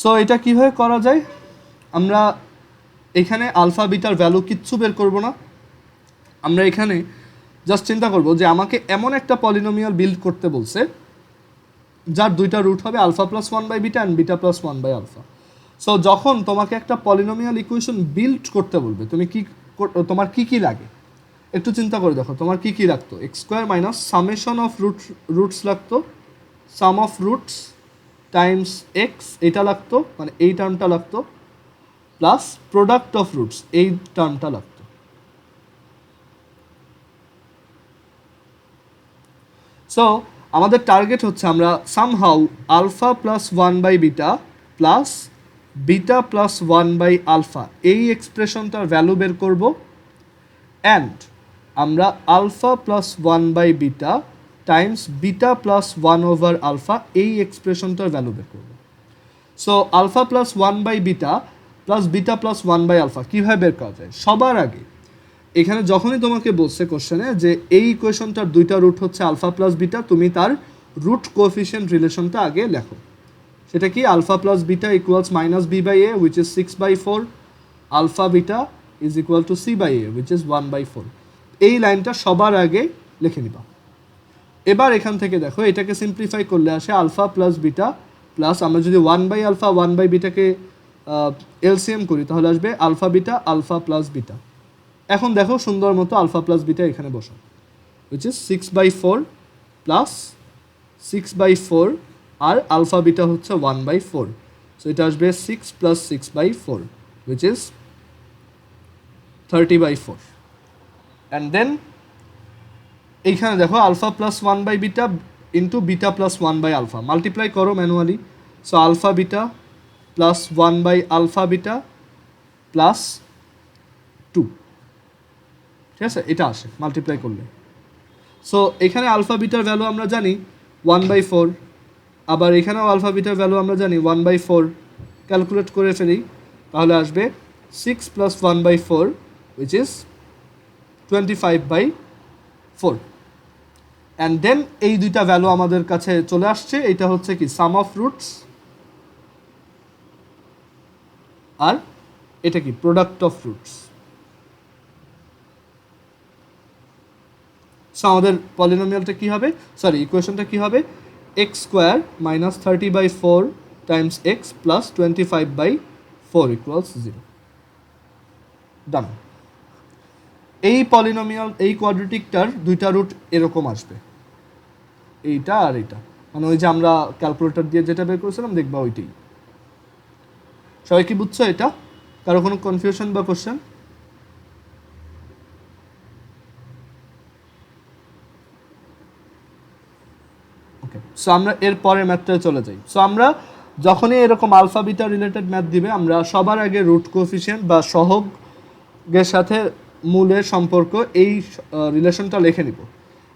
So এটা কীভাবে করা যায়, আমরা এখানে আলফা বিটার ভ্যালু কিচ্ছু বের করব না, আমরা এখানে জাস্ট চিন্তা করব যে আমাকে এমন একটা পলিনোমিয়াল বিল্ড করতে বলছে যার দুইটা রুট হবে alpha plus one by beta and beta plus one by alpha. So যখন তোমাকে একটা পলিনোমিয়াল ইকুয়েশন বিল্ড করতে বলবে তুমি তোমার কী লাগে একটু চিন্তা করে দেখো, তোমার কী লাগতো, x square minus summation of roots লাগতো, সাম অফ রুটস টাইমস এক্স এটা লাগতো, মানে এই টার্মটা লাগতো, প্লাস প্রোডাক্ট অফ রুটস এই টার্মটা লাগতো। সো আমাদের টার্গেট হচ্ছে আমরা somehow alpha plus one by beta plus beta plus one by alpha এই এক্সপ্রেশনটার ভ্যালু বের করব, অ্যান্ড আমরা alpha plus one by beta times beta plus one over alpha এই এক্সপ্রেশনটার ভ্যালু বের করব। So alpha plus one by beta plus beta plus one by alpha কীভাবে বের করা যায়, সবার আগে এখানে যখনই তোমাকে বলছে কোশ্চেনে যে এই ইকুয়েশনটার দুইটা রুট হচ্ছে আলফা প্লাস বিটা, তুমি তার রুট কোএফিশিয়েন্ট রিলেশনটা আগে লেখো। সেটা কি, alpha plus beta equals minus b by a which is 6/4, alpha beta is equal to c by a which is 1/4। এই লাইনটা সবার আগে লিখে নিবা। এবার এখান থেকে দেখো এটাকে সিম্পলিফাই করলে আসে আলফা প্লাস বিটা প্লাস, আমরা যদি one by alpha one by বিটাকে এলসিএম করি তাহলে আসবে alpha beta alpha plus beta. এখন দেখো সুন্দর মতো আলফা প্লাস বিটা এখানে বসো, উইচ ইজ 6/4 প্লাস 6/4 আর আলফা বিটা হচ্ছে 1/4। সো এটা আসবে 6 plus 6/4 which is 30/4। And then এইখানে দেখো alpha plus one by beta into beta plus one by alpha, multiply করো manually. So alpha beta plus one by alpha beta plus 2, ঠিক আছে, এটা আসে মাল্টিপ্লাই করলে। সো এখানে আলফা বিটার ভ্যালু আমরা জানি 1/4, আবার এখানেও আলফা বিটার ভ্যালু আমরা জানি 1/4, ক্যালকুলেট করে ফেলি তাহলে আসবে 6 plus 1/4 which is 25/4। And then এই দুইটা ভ্যালু আমাদের কাছে চলে আসছে, এটা হচ্ছে কি সাম অফ রুটস, আর এটা কি প্রোডাক্ট অফ রুটস। সো আমাদের পলিনোমিয়ালটা কী হবে, সরি ইকুয়েশনটা কী হবে, x square minus 30/4 Times x plus 25/4 equals 0। ডান। এই পলিনোমিয়াল এই কোয়াড্রেটিকটার দুইটা রুট এরকম আসবে, এইটা আর এইটা, মানে ওই যে আমরা ক্যালকুলেটর দিয়ে যেটা বের করেছিলাম দেখবা ওইটাই। সবাই কি বুঝছো এটা? কারো কোনো কনফিউশন বা কোশ্চেন? ওকে, সো আমরা এর পরের ম্যাথটায় চলে যাই। সো আমরা যখনই এরকম আলফা বিটা রিলেটেড ম্যাথ দিবে আমরা সবার আগে রুট কোএফিশিয়েন্ট বা সহগের সাথে মূলের সম্পর্ক এই রিলেশনটা লিখে নিব।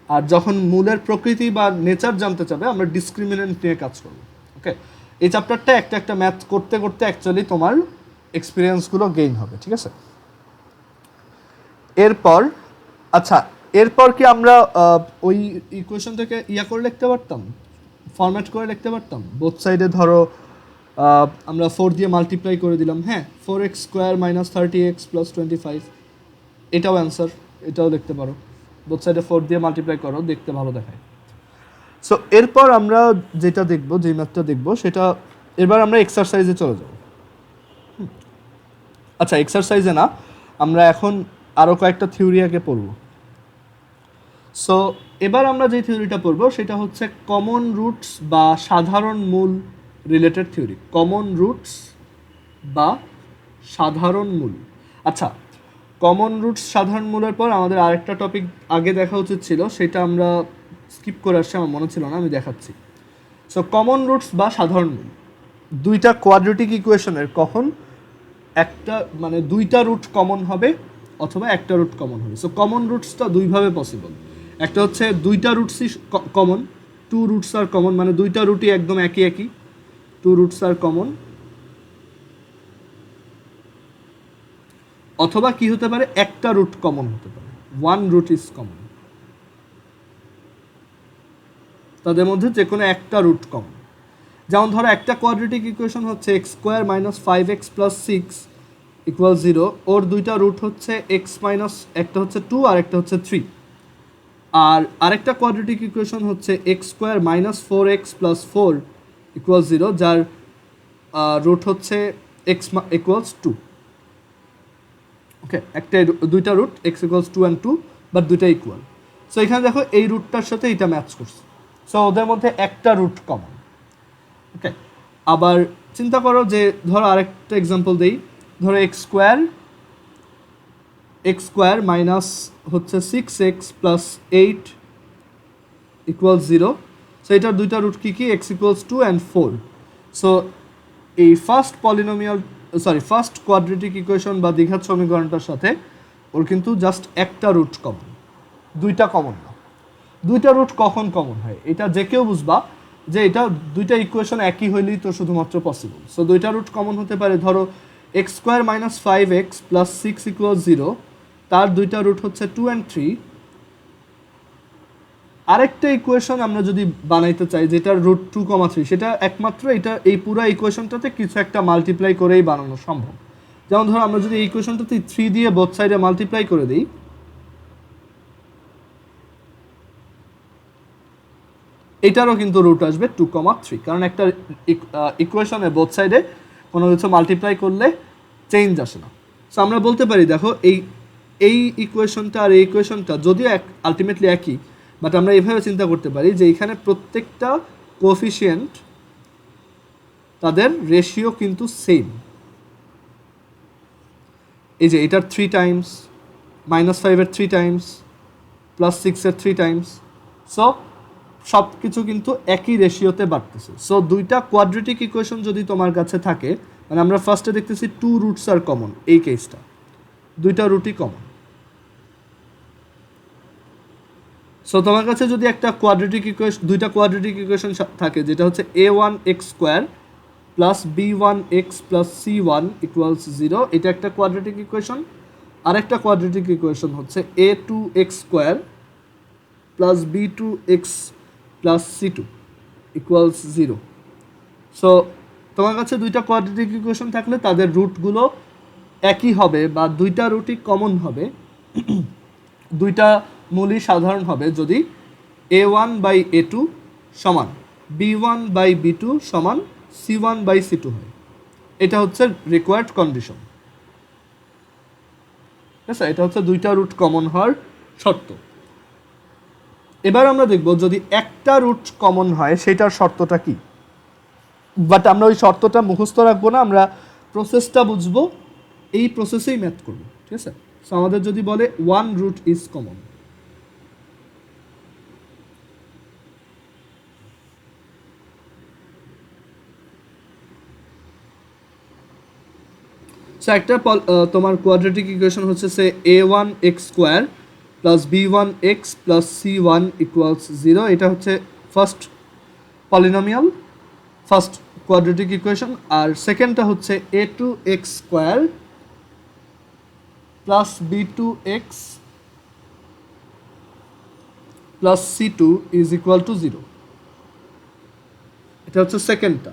আর যখন মূলের প্রকৃতি বা নেচার জানতে চাবে আমরা ডিসক্রিমিনেন্ট নিয়ে কাজ করব। ওকে, এই চ্যাপ্টারটা একটা একটা ম্যাথ করতে করতে অ্যাকচুয়ালি তোমার এক্সপিরিয়েন্সগুলো গেইন হবে, ঠিক আছে। এরপর আচ্ছা, এরপর কি আমরা ওই ইকুয়েশনটাকে করে লিখতে পারতাম, ফরম্যাট করে লিখতে পারতাম? বোথ সাইডে ধরো আমরা 4 দিয়ে মাল্টিপ্লাই করে দিলাম, হ্যাঁ 4x square minus 30x plus 25, এটাও অ্যান্সার, এটাও লিখতে পারো। বোথ সাইডে 4 দিয়ে মাল্টিপ্লাই করো, দেখতে ভালো দেখায়। সো এরপর আমরা যেটা দেখব, যে ম্যাথটা দেখব সেটা, এবার আমরা এক্সারসাইজে চলে যাব। আচ্ছা, এক্সারসাইজে না, আমরা এখন আরও কয়েকটা থিওরি আগে পড়ব। সো এবার আমরা যে থিওরিটা পড়ব সেটা হচ্ছে কমন রুটস বা সাধারণ মূল রিলেটেড থিওরি। কমন রুটস বা সাধারণ মূল। আচ্ছা, কমন রুটস সাধারণ মূলের পর আমাদের আরেকটা টপিক আগে দেখা উচিত ছিল, সেটা আমরা স্কিপ করে আসছি, আমার মনে ছিল না, আমি দেখাচ্ছি। সো কমন রুটস বা সাধারণ মূল, দুইটা কোয়াড্রেটিক ইকুয়েশনের কখন একটা মানে দুইটা রুট কমন হবে অথবা একটা রুট কমন হবে। সো কমন রুটসটা দুইভাবে পসিবল। একটা হচ্ছে দুইটা রুটসই কমন, 2 রুটস আর কমন, মানে দুইটা রুটই একদম একই একই, 2 রুটস আর কমন। অথবা কি হতে পারে, একটা রুট কমন হতে পারে, 1 রুট ইজ কমন, তাদের মধ্যে যে কোনো একটা রুট কমন। যেমন ধরো একটা কোয়াড্রেটিক ইকুয়েশন হচ্ছে x square minus 5x plus 6 equal 0, ওর দুইটা রুট হচ্ছে এক্স মাইনাস, একটা হচ্ছে 2 আর একটা হচ্ছে 3। আর আরেকটা কোয়াড্রেটিক ইকুয়েশন হচ্ছে x square minus 4x plus 4 equal 0, যার রুট হচ্ছে এক্স ইকুয়ালস 2। ওকে, একটা দুইটা root x equals 2 and 2, but দুইটা ইকুয়াল। সো এখানে দেখো এই রুটটার সাথে এটা ম্যাচ করছে, সো ওদের মধ্যে একটা রুট কমন। ওকে, আবার চিন্তা করো যে ধরো আরেকটা এক্সাম্পল দেই, ধরো এক্স স্কোয়ার মাইনাস হচ্ছে 6x প্লাস 8 ইকুয়াল 0। সো এটার দুইটা রুট কী কী? X equals 2 and 4। সো এই ফার্স্ট কোয়াড্রেটিক ইকুয়েশন বা দ্বিঘাত সমীকরণটার সাথে ওর কিন্তু জাস্ট একটা রুট কমন, দুইটা কমন না। দুইটা রুট কখন কমন হয় এটা যে কেউ বুঝবা যে এটা দুইটা ইকুয়েশন একই হইলেই তো শুধুমাত্র পসিবল। সো দুইটা রুট কমন হতে পারে, ধরো x square minus 5x plus 6 equal 0, তার দুইটা রুট হচ্ছে 2 অ্যান্ড 3। আরেকটা ইকুয়েশন আমরা যদি বানাইতে চাই যেটার রুট 2,3, সেটা একমাত্র এটা এই পুরো ইকুয়েশনটাতে কিছু একটা মাল্টিপ্লাই করেই বানানো সম্ভব। যেমন ধরো আমরা যদি এই ইকুয়েশনটাতে 3 দিয়ে বোথ সাইডে মাল্টিপ্লাই করে দিই, এটারও কিন্তু রুট আসবে 2,3, কারণ একটা ইকুয়েশনে বোথ সাইডে কোনো কিছু মাল্টিপ্লাই করলে চেঞ্জ আসে না। সো আমরা বলতে পারি দেখো এই ইকুয়েশনটা আর এই ইকুয়েশনটা যদিও আলটিমেটলি একই, বাট আমরা এভাবে চিন্তা করতে পারি যে এখানে প্রত্যেকটা কোএফিসিয়েন্ট তাদের রেশিও কিন্তু সেম। এই যে এটার 3 টাইমস, -5-এর 3 টাইমস, +6-এর 3 টাইমস। সো সব কিছু কিন্তু একই রেশিওতে বাড়তেছে। সো দুইটা কোয়াড্রেটিক ইকুয়েশন যদি তোমার কাছে থাকে, মানে আমরা ফার্স্টে দেখতেছি 2 রুটস আর কমন, এই কেসটা দুইটা রুটই কমন। সো তোমার কাছে যদি একটা দুইটা কোয়াড্রেটিক ইকুয়েশন থাকে, যেটা হচ্ছে a1x square plus b1x plus c1 equals 0, এটা একটা কোয়াড্রেটিক ইকুয়েশন। আরেকটা কোয়াড্রেটিক ইকুয়েশন হচ্ছে a2x square plus b2x plus c2 equals 0। So তোমার কাছে দুইটা কোয়াড্রেটিক ইকুয়েশন থাকলে তাদের রুটগুলো একই হবে বা দুইটা রুটই কমন হবে, দুইটা মূলই সাধারণ হবে যদি a1/a2 সমান b1/b2 সমান c1/c2 হয়। এটা হচ্ছে রিকোয়ার্ড কন্ডিশন। ঠিক আছে, এটা হচ্ছে দুইটা রুট কমন হওয়ার শর্ত। এবার আমরা দেখব যদি একটা রুট কমন হয় সেটার শর্তটা কি, বাট আমরা ওই শর্তটা মুখস্থ রাখবো না, আমরা প্রসেসটা বুঝবো, এই প্রসেসেই ম্যাথ করবো। ঠিক আছে, সো আমাদের যদি বলে one root is common, so একটা তোমার কোয়াড্রেটিক ইকুয়েশন হচ্ছে say a1x square plus b1x plus c1 equals 0, এটা হচ্ছে first polynomial, first quadratic equation. আর সেকেন্ডটা হচ্ছে a2x square plus b2x plus c2 is equal to 0, এটা হচ্ছে সেকেন্ডটা।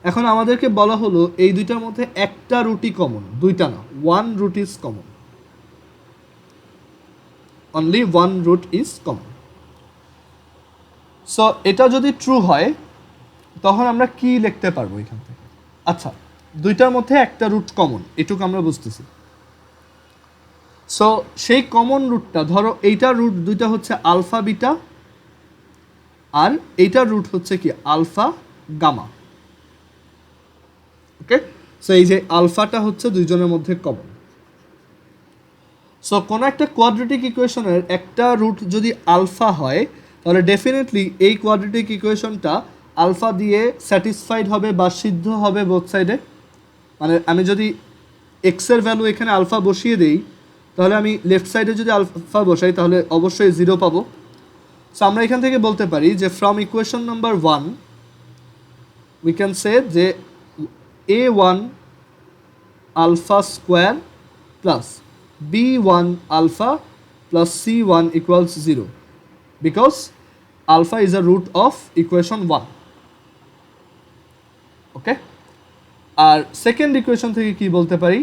এখন আমাদেরকে বলা হলো এই দুইটার মধ্যে একটা রুটই কমন, দুইটা না, one root is common, only one root is common. So এটা যদি ট্রু হয় তখন আমরা কি লিখতে পারবো এখান থেকে? আচ্ছা, দুইটার মধ্যে একটা রুট কমন, এটুকু আমরা বুঝতেছি। সো সেই কমন রুটটা, ধরো এইটার রুট দুইটা হচ্ছে আলফা বিটা, আর এইটার রুট হচ্ছে কি আলফা গামা। ওকে, সো এই যে আলফাটা হচ্ছে দুইজনের মধ্যে কমন। সো কোনো একটা কোয়াড্রেটিক ইকুয়েশনের একটা রুট যদি আলফা হয় তাহলে ডেফিনেটলি এই কোয়াড্রেটিক ইকুয়েশনটা আলফা দিয়ে স্যাটিসফাইড হবে বা সিদ্ধ হবে বোথ সাইডে। মানে আমি যদি এক্সের ভ্যালু এখানে আলফা বসিয়ে দিই, তাহলে আমি লেফট সাইডে যদি আলফা বসাই তাহলে অবশ্যই 0 পাবো। সো আমরা এখান থেকে বলতে পারি যে from equation number 1 we can say যে a1 alpha square plus b1 alpha plus c1 equals 0 because alpha is a root of equation 1. আর সেকেন্ড ইকুয়েশন থেকে কি বলতে পারি,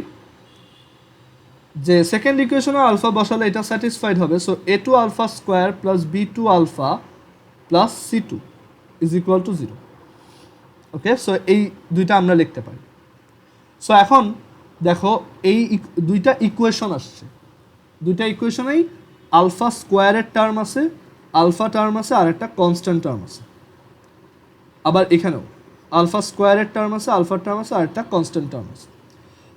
যে সেকেন্ড ইকুয়েশনে আলফা বসালে এটা স্যাটিসফাইড হবে। So a two alpha square plus b two alpha plus c two is equal to 0। Okay, so এই দুইটা আমরা লিখতে পারি। সো এখন দেখো এই দুইটা ইকুয়েশন আসছে, দুইটা ইকুয়েশনেই আলফা স্কোয়ারের টার্ম আছে, আলফা টার্ম আছে, আর একটা কনস্ট্যান্ট টার্ম আছে। আবার এখানেও আলফা স্কোয়ারের টার্ম আছে, আলফার টার্ম আছে, আর একটা কনস্ট্যান্ট টার্ম আছে।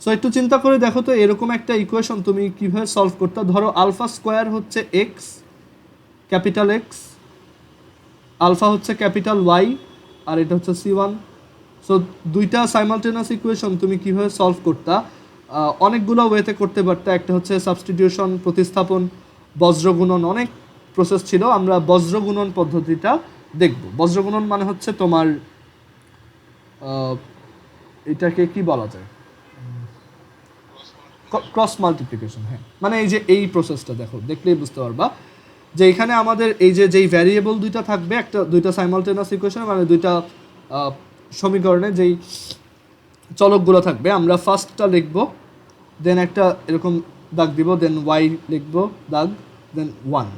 সো একটু চিন্তা করে দেখো তো এরকম একটা ইকুয়েশন তুমি কীভাবে সলভ করতে। ধরো আলফা স্কোয়ার হচ্ছে এক্স, ক্যাপিটাল এক্স, আলফা হচ্ছে ক্যাপিটাল ওয়াই, আর এটা হচ্ছে C1। সো দুইটা সাইমালটেনিয়াস ইকুয়েশন তুমি কীভাবে সলভ করতা, অনেকগুলো ওয়েতে করতে পারতা। একটা হচ্ছে সাবস্টিটিউশন, প্রতিস্থাপন, বজ্রগুণন, অনেক প্রসেস ছিল। আমরা বজ্রগুণন পদ্ধতিটা দেখব। বজ্রগুণন মানে হচ্ছে তোমার এটাকে কি বলা যায়, ক্রস মাল্টিপ্লিকেশন। হ্যাঁ, মানে এই যে এই প্রসেসটা দেখো, দেখলেই বুঝতে পারবা যে এখানে আমাদের এই যে যেই ভ্যারিয়েবল দুইটা থাকবে, দুইটা সাইমালটেনিয়াস ইকুয়েশন, মানে দুইটা সমীকরণে যেই চলকগুলো থাকবে, আমরা ফার্স্টটা লিখব, দেন একটা এরকম দাগ দিব, দেন ওয়াই লিখব দাগ, দেন 1।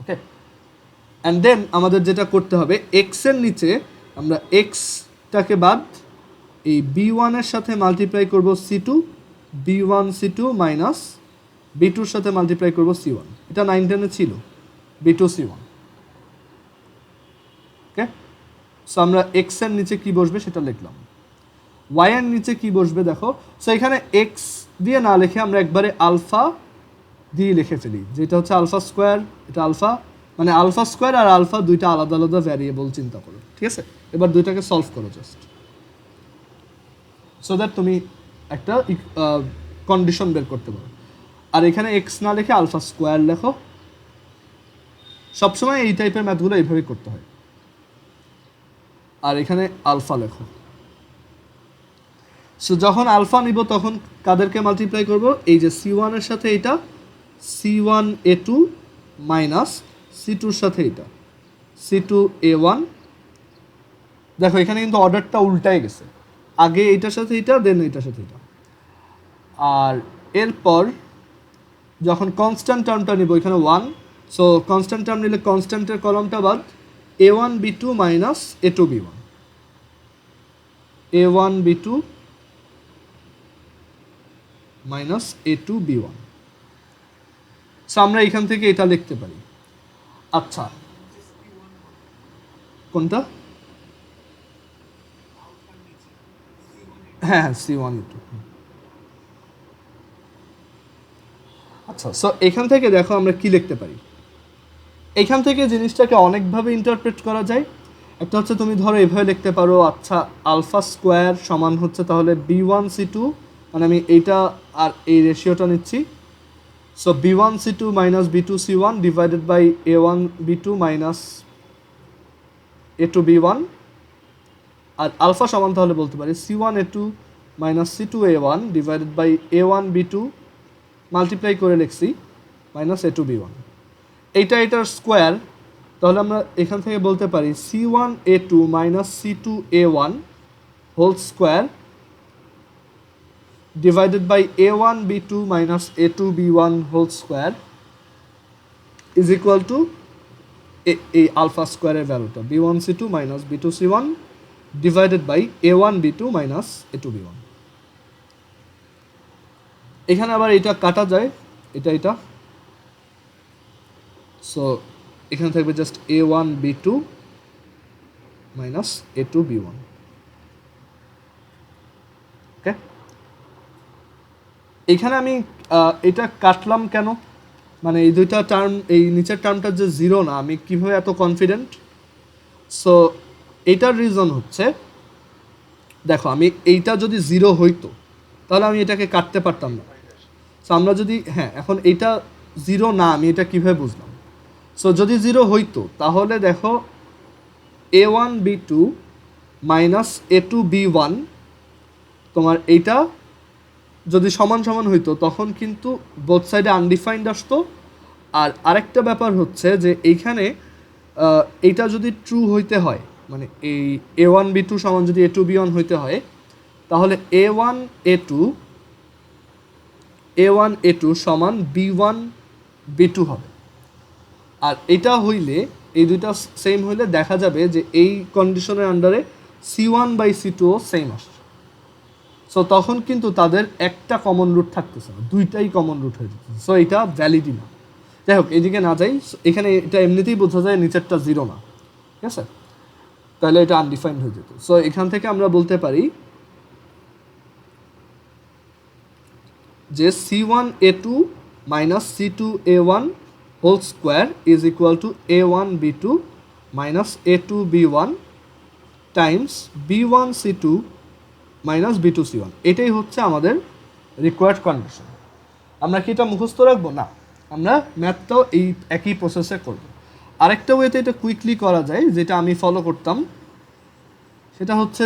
ওকে, অ্যান্ড দেন আমাদের যেটা করতে হবে, এক্সের নিচে আমরা এক্সটাকে বাদ এই B1 এর সাথে মাল্টিপ্লাই করব C2, B1 C2 minus B2 এর সাথে মাল্টিপ্লাই করব C1। এটা 9-10 ছিল, B2 C1। ওকে, সো আমরা এক্স এর নিচে কি বসবে সেটা লিখলাম। ওয়াই এর নিচে কি বসবে দেখো, সো এখানে এক্স দিয়ে না লিখে আমরা একবারে আলফা দিয়ে লিখে ফেলি, যেটা হচ্ছে আলফা স্কোয়ার, এটা আলফা, মানে আলফা স্কোয়ার আর আলফা দুইটা আলাদা আলাদা ভ্যারিয়েবল চিন্তা করো। ঠিক আছে, এবার দুইটাকে সলভ করো জাস্ট, সো দ্যাট তুমি একটা কন্ডিশন বের করতে পারো। আর এখানে এক্স না লিখে আলফা স্কোয়ার লেখো। সবসময় এই টাইপের ম্যাথগুলো এইভাবেই করতে হয়। আর এখানে আলফা লেখো। সো যখন আলফা নিব তখন কাদেরকে মাল্টিপ্লাই করব, এই যে C1 এর সাথে এটা C1A2 মাইনাস C2 এর সাথে এটা C2A1। দেখো এখানে কিন্তু অর্ডারটা উল্টাই গেছে, আগে এইটার সাথে এটা, দেন এইটার সাথে এটা। আর এরপর যখন কনস্ট্যান্ট টার্মটা নিব, এখানে 1, সো কনস্ট্যান্ট টার্ম নিলে কনস্ট্যান্টের কলমটা বাদ, A1B2 minus A2B1, A1B2 minus A2B1। So আমরা এখান থেকে এটা লিখতে পারি। আচ্ছা, কোনটা? হ্যাঁ হ্যাঁ, C1A2। আচ্ছা, সো এখান থেকে দেখো আমরা কি লিখতে পারি। এখান থেকে জিনিসটাকে অনেকভাবে ইন্টারপ্রেট করা যায়। একটা হচ্ছে তুমি ধরো এভাবে লিখতে পারো, আচ্ছা আলফা স্কোয়ার সমান হচ্ছে তাহলে B1 C2, মানে আমি এইটা আর এই রেশিওটা নিচ্ছি। So B1 C2 minus B2 C1 divided by A1 B2 minus A2 B1। আর আলফা সমান তাহলে বলতে পারি C1 A2 minus C2 A1 divided by A1 B2 multiply করে লিখছি মাইনাস A2 B1। এইটা এটার স্কোয়ার, তাহলে আমরা এখান থেকে বলতে পারি C1 A2 minus C2 A1 whole square divided by A1 B2 minus A2 B1 whole square is equal to এই আলফা স্কোয়ারের ভ্যালুটা B1 C2 minus B2 C1 divided by A1 B2 minus A2 B1। এখানে আবার এটা কাটা যায়, এটা so এখানে থাকবে just A1 B2 minus A2 B1। ওকে, এখানে আমি এটা কাটলাম কেন, মানে এই দুইটা টার্ম, এই নিচের টার্মটা যে 0 না, আমি কিভাবে এত কনফিডেন্ট? সো এইটার রিজন হচ্ছে, দেখো আমি এইটা যদি 0 হইতো তাহলে আমি এটাকে কাটতে পারতাম না। সো আমরা যদি, হ্যাঁ এখন এইটা 0 না, আমি এটা কীভাবে বুঝলাম? সো যদি 0 হইতো তাহলে দেখো A1 B2 minus A2 B1, তোমার এইটা যদি সমান সমান হইতো তখন কিন্তু বোথ সাইডে আনডিফাইন্ড আসতো। আর আরেকটা ব্যাপার হচ্ছে যে এইখানে এইটা যদি ট্রু হইতে হয়, মানে এই a1 b2 সমান যদি a2b1 হইতে হয় তাহলে a1 a2 সমান b1 b2 হবে। আর এটা হইলে এই দুইটা সেম হইলে দেখা যাবে যে এই কন্ডিশনের আন্ডারে c1/c2ও সেম আসছে। সো তখন কিন্তু তাদের একটা কমন রুট থাকতেছে না, দুইটাই কমন রুট হয়ে যেতেছে। সো এটা ভ্যালিডই না। যাই হোক, এইদিকে না যাই, এখানে এটা এমনিতেই বোঝা যায় নিচেরটা 0 না, ঠিক আছে? তাহলে এটা আনডিফাইন্ড হয়ে যেত। সো এখান থেকে আমরা বলতে পারি যে c1a2 minus c2a1 whole square is equal to a1b2 minus a2b1 times b1c2 minus b2c1। এটাই হচ্ছে আমাদের রিকোয়ার্ড কন্ডিশন। আমরা কি এটা মুখস্থ রাখবো? না, আমরা ম্যাথটাও এই একই প্রসেসে করব। আরেকটা ওয়েতে এটা কুইকলি করা যায়, যেটা আমি ফলো করতাম, সেটা হচ্ছে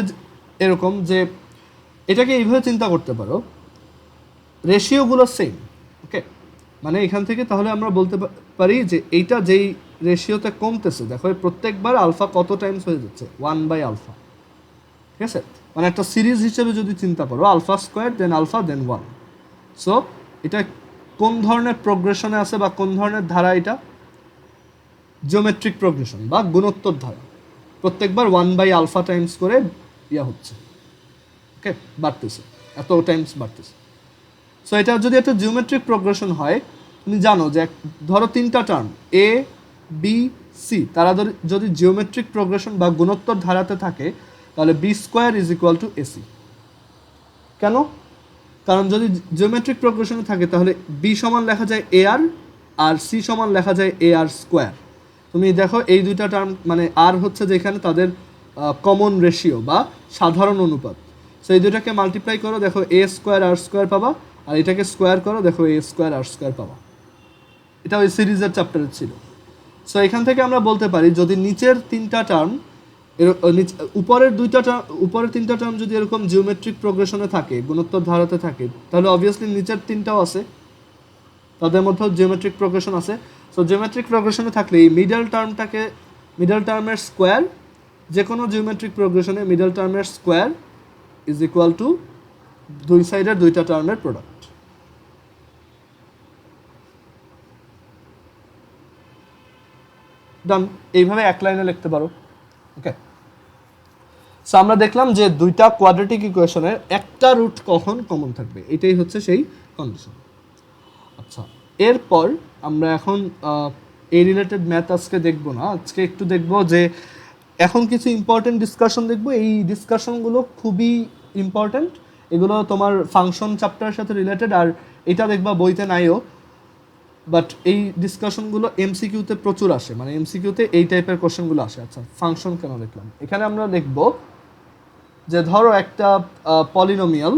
এরকম যে এটাকে এইভাবে চিন্তা করতে পারো, রেশিওগুলো সেম, ওকে? মানে এখান থেকে তাহলে আমরা বলতে পারি যে এইটা যেই রেশিওতে কমতেছে, দেখো প্রত্যেকবার আলফা কত টাইমস হয়ে যাচ্ছে, 1/α, ঠিক আছে? মানে একটা সিরিজ হিসেবে যদি চিন্তা করো, alpha square then alpha then 1। So এটা কোন ধরনের প্রোগ্রেশনে আছে বা কোন ধরনের ধারা? এটা জিওমেট্রিক প্রোগ্রেশন বা গুণোত্তর ধারা। প্রত্যেকবার 1/α টাইমস করে হচ্ছে, ওকে, বাড়তেছে, এত টাইমস বাড়তেছে। সো এটা যদি একটা জিওমেট্রিক প্রোগ্রেশন হয়, তুমি জানো যে ধরো তিনটা টার্ম এ বি সি, তারা যদি জিওমেট্রিক প্রোগ্রেশন বা গুণোত্তর ধারাতে থাকে, তাহলে b square is equal to AC. কেন? কারণ যদি জিওমেট্রিক প্রোগ্রেশনে থাকে তাহলে বি সমান লেখা যায় এ আর সি সমান লেখা যায় এ আর স্কোয়ার। তুমি দেখো এই দুইটা টার্ম মানে আর হচ্ছে যেখানে তাদের কমন রেশিও বা সাধারণ অনুপাত। সো এই দুইটাকে মাল্টিপ্লাই করো, দেখো এ স্কোয়ার আর স্কোয়ার পাবা, আর এটাকে স্কোয়ার করো, দেখো এ স্কোয়ার আর স্কোয়ার পাবা। এটা ওই সিরিজের চ্যাপ্টারে ছিল। সো এখান থেকে আমরা বলতে পারি যদি নিচের তিনটা টার্ম উপরের তিনটা টার্ম যদি এরকম জিওমেট্রিক প্রোগ্রেশনে থাকে, গুণোত্তর ধারাতে থাকে, তাহলে অবভিয়াসলি নিচের তিনটাও আছে, তাদের মধ্যেও জিওমেট্রিক প্রোগ্রেশন আছে। সো জিওমেট্রিক প্রোগ্রেশনে থাকলে এই মিডল টার্মের স্কোয়ার, যে কোনো জিওমেট্রিক প্রোগ্রেশনে মিডল টার্মের স্কোয়ার ইজ ইকুয়াল টু দুই সাইডের দুইটা টার্মের প্রোডাক্ট। ডান। এইভাবে এক লাইনে লিখতে পারো, ওকে? সো আমরা দেখলাম যে দুইটা কোয়াড্রেটিক ইকুয়েশনের একটা রুট কখন কমন থাকবে, এটাই হচ্ছে সেই কন্ডিশন। আচ্ছা, এরপর আমরা এখন এই রিলেটেড ম্যাথ আজকে দেখবো না, আজকে একটু দেখবো যে এখন কিছু ইম্পর্টেন্ট ডিসকাশন দেখবো। এই ডিসকাশনগুলো খুবই ইম্পর্টেন্ট, এগুলো তোমার ফাংশন চ্যাপ্টারের সাথে রিলেটেড, আর এটা দেখবা বইতে নাইও, বাট এই ডিসকাশনগুলো এমসিকিউতে প্রচুর আসে, মানে এমসিকিউতে এই টাইপের কোশ্চেনগুলো আসে। আচ্ছা, ফাংশন কেন দেখলাম? এখানে আমরা দেখব যে ধরো একটা পলিনোমিয়াল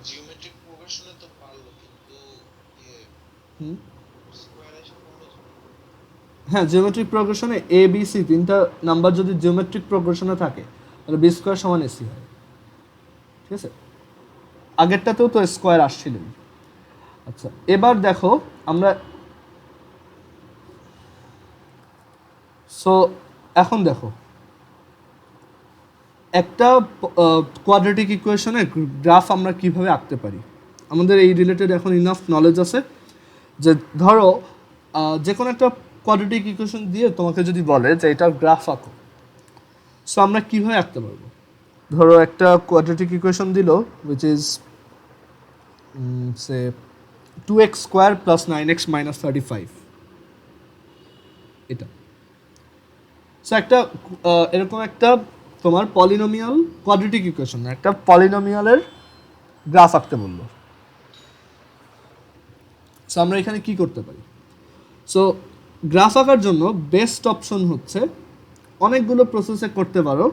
জিওমেট্রিক প্রোগ্রেশনে তো পারলো, কিন্তু স্কয়ার এসে পড়লো। হ্যাঁ, জিওমেট্রিক প্রোগ্রেশনে এ বি সি তিনটা নাম্বার যদি জিওমেট্রিক প্রোগ্রেশনে থাকে তাহলে বি স্কোয়ার সমান এসি হয়, ঠিক আছে? আগেরটাতেও তো স্কোয়ার আসছিল। আচ্ছা, এবার দেখো আমরা এখন দেখো একটা কোয়াড্রেটিক ইকুয়েশনের গ্রাফ আমরা কিভাবে আঁকতে পারি। আমাদের এই রিলেটেড এখন ইনাফ নলেজ আছে যে ধরো যে কোনো একটা কোয়াড্রেটিক ইকুয়েশন দিয়ে তোমাকে যদি বলে যে এটার গ্রাফ আঁকো, সো আমরা কীভাবে আঁকতে পারবো? ধরো একটা কোয়াড্রেটিক ইকুয়েশন দিল which is say 2x square plus 9x minus 35, এটা। সো একটা এরকম একটা তোমার পলিনোমিয়াল কোয়াড্রেটিক ইকুয়েশন, একটা পলিনোমিয়ালের গ্রাফ আঁকতে বললো। সো আমরা এখানে কি করতে পারি? সো গ্রাফ আঁকার জন্য বেস্ট অপশন হচ্ছে অনেকগুলো প্রসেসে করতে পারো।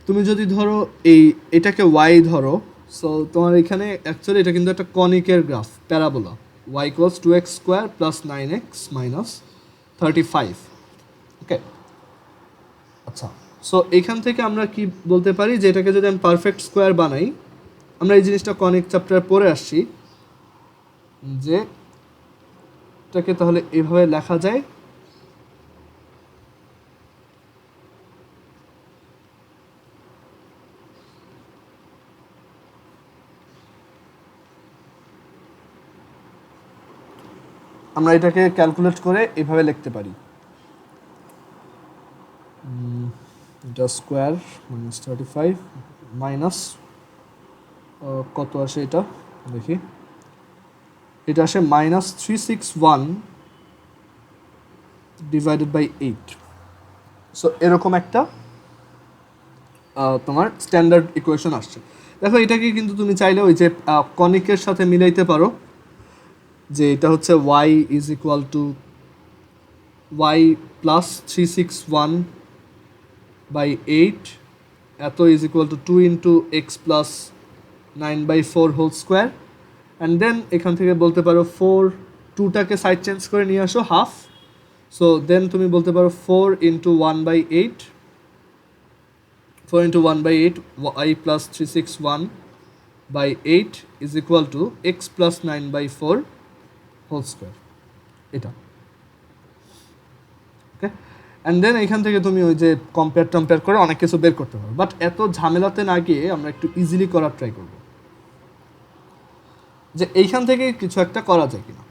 তুমি যদি ধরো এটাকে ওয়াই ধরো, সো তোমার এখানে অ্যাকচুয়ালি এটা কিন্তু একটা কনিকের graph, parabola, y equals 2x square plus 9x minus 35, okay? আচ্ছা, সো এখান থেকে আমরা কি বলতে পারি যে এটাকে যদি আমি পারফেক্ট স্কোয়ার বানাই, আমরা এই জিনিসটা কনিক চ্যাপ্টার পড়ে আসছি যে এটাকে তাহলে এভাবে লেখা যায় আমরা এটাকে ক্যালকুলেট করে এভাবে লিখতে পারি, এটা স্কোয়ার -35 মাইনাস কত আসে এটা দেখি, এটা আসে -361 ডিভাইডেড বাই 8। সো এরকম একটা তোমার স্ট্যান্ডার্ড ইকুয়েশন আসছে। দেখো এটাকে কিন্তু তুমি চাইলে ওই যে কনিকের সাথে মিলাইতে পারো, যে এটা হচ্ছে y is equal to y plus 361 by 8 এত is equal to 2 into x plus 9/4 whole square, and then এখান থেকে বলতে পারো 2টাকে সাইড চেঞ্জ করে নিয়ে আসো হাফ, সো দেন তুমি বলতে পারো 4 into 1/8 4 into 1/8 y plus 361 by 8 is equal to x plus 9/4 whole square, এটা ওকে। অ্যান্ড দেন এখান থেকে তুমি ওই যে কম্পেয়ার করে অনেক কিছু বের করতে পারো, বাট এত ঝামেলাতে না গিয়ে আমরা একটু ইজিলি করার ট্রাই করব, যে এইখান থেকে কিছু একটা করা যায় কিনা।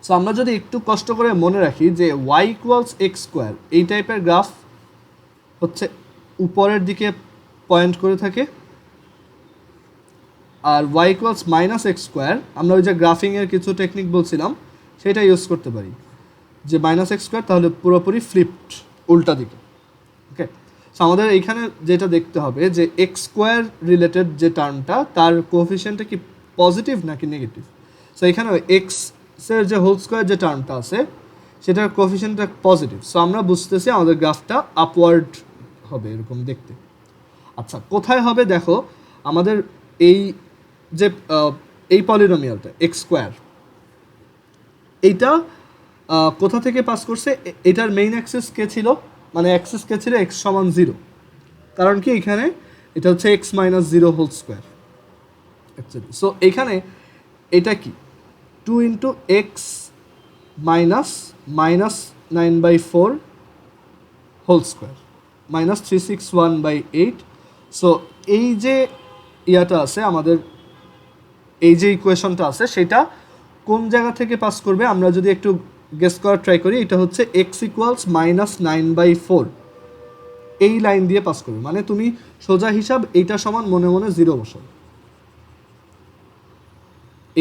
সো আমরা যদি একটু কষ্ট করে মনে রাখি যে y ইকুয়ালস এক্স স্কোয়ার, এই টাইপের গ্রাফ হচ্ছে উপরের দিকে পয়েন্ট করে থাকে, আর y equals minus x square আমরা ওই যে গ্রাফিংয়ের কিছু টেকনিক বলছিলাম সেটা ইউজ করতে পারি, যে মাইনাস এক্স স্কোয়ার তাহলে পুরোপুরি ফ্লিপড উল্টা দিকে, ওকে। সো আমাদের এইখানে যেটা দেখতে হবে যে এক্স স্কোয়ার রিলেটেড যে টার্মটা তার কোএফিসিয়েন্টটা কি পজিটিভ নাকি নেগেটিভ। সো এখানে এক্সের যে হোল স্কোয়ার যে টার্মটা আছে সেটার কোএফিসিয়েন্টটা পজিটিভ, সো আমরা বুঝতেছি আমাদের গ্রাফটা আপওয়ার্ড হবে এরকম দেখতে। আচ্ছা কোথায় হবে দেখো, আমাদের এই যে এই পলিনোমিয়ালটা এক্স স্কোয়ার, এইটা কোথা থেকে পাস করছে, এটার মেইন অ্যাক্সিস কে ছিল, মানে অ্যাক্সিস কে ছিল এক্স সমান 0, কারণ কি এখানে এটা হচ্ছে x minus 0 whole square actually. So এখানে এটা কি 2 into x minus -9/4 whole square minus 361/8। So এই যে ইয়াটা আছে আমাদের, এই যে ইকুয়েশনটা আছে সেটা কোন জায়গা থেকে পাস করবে আমরা যদি একটু গেস করার ট্রাই করি, এটা হচ্ছে এক্স ইকুয়ালস -9/4 এই লাইন দিয়ে পাস করবে, মানে তুমি সোজা হিসাব এইটা সমান মনে মনে 0 বসাও,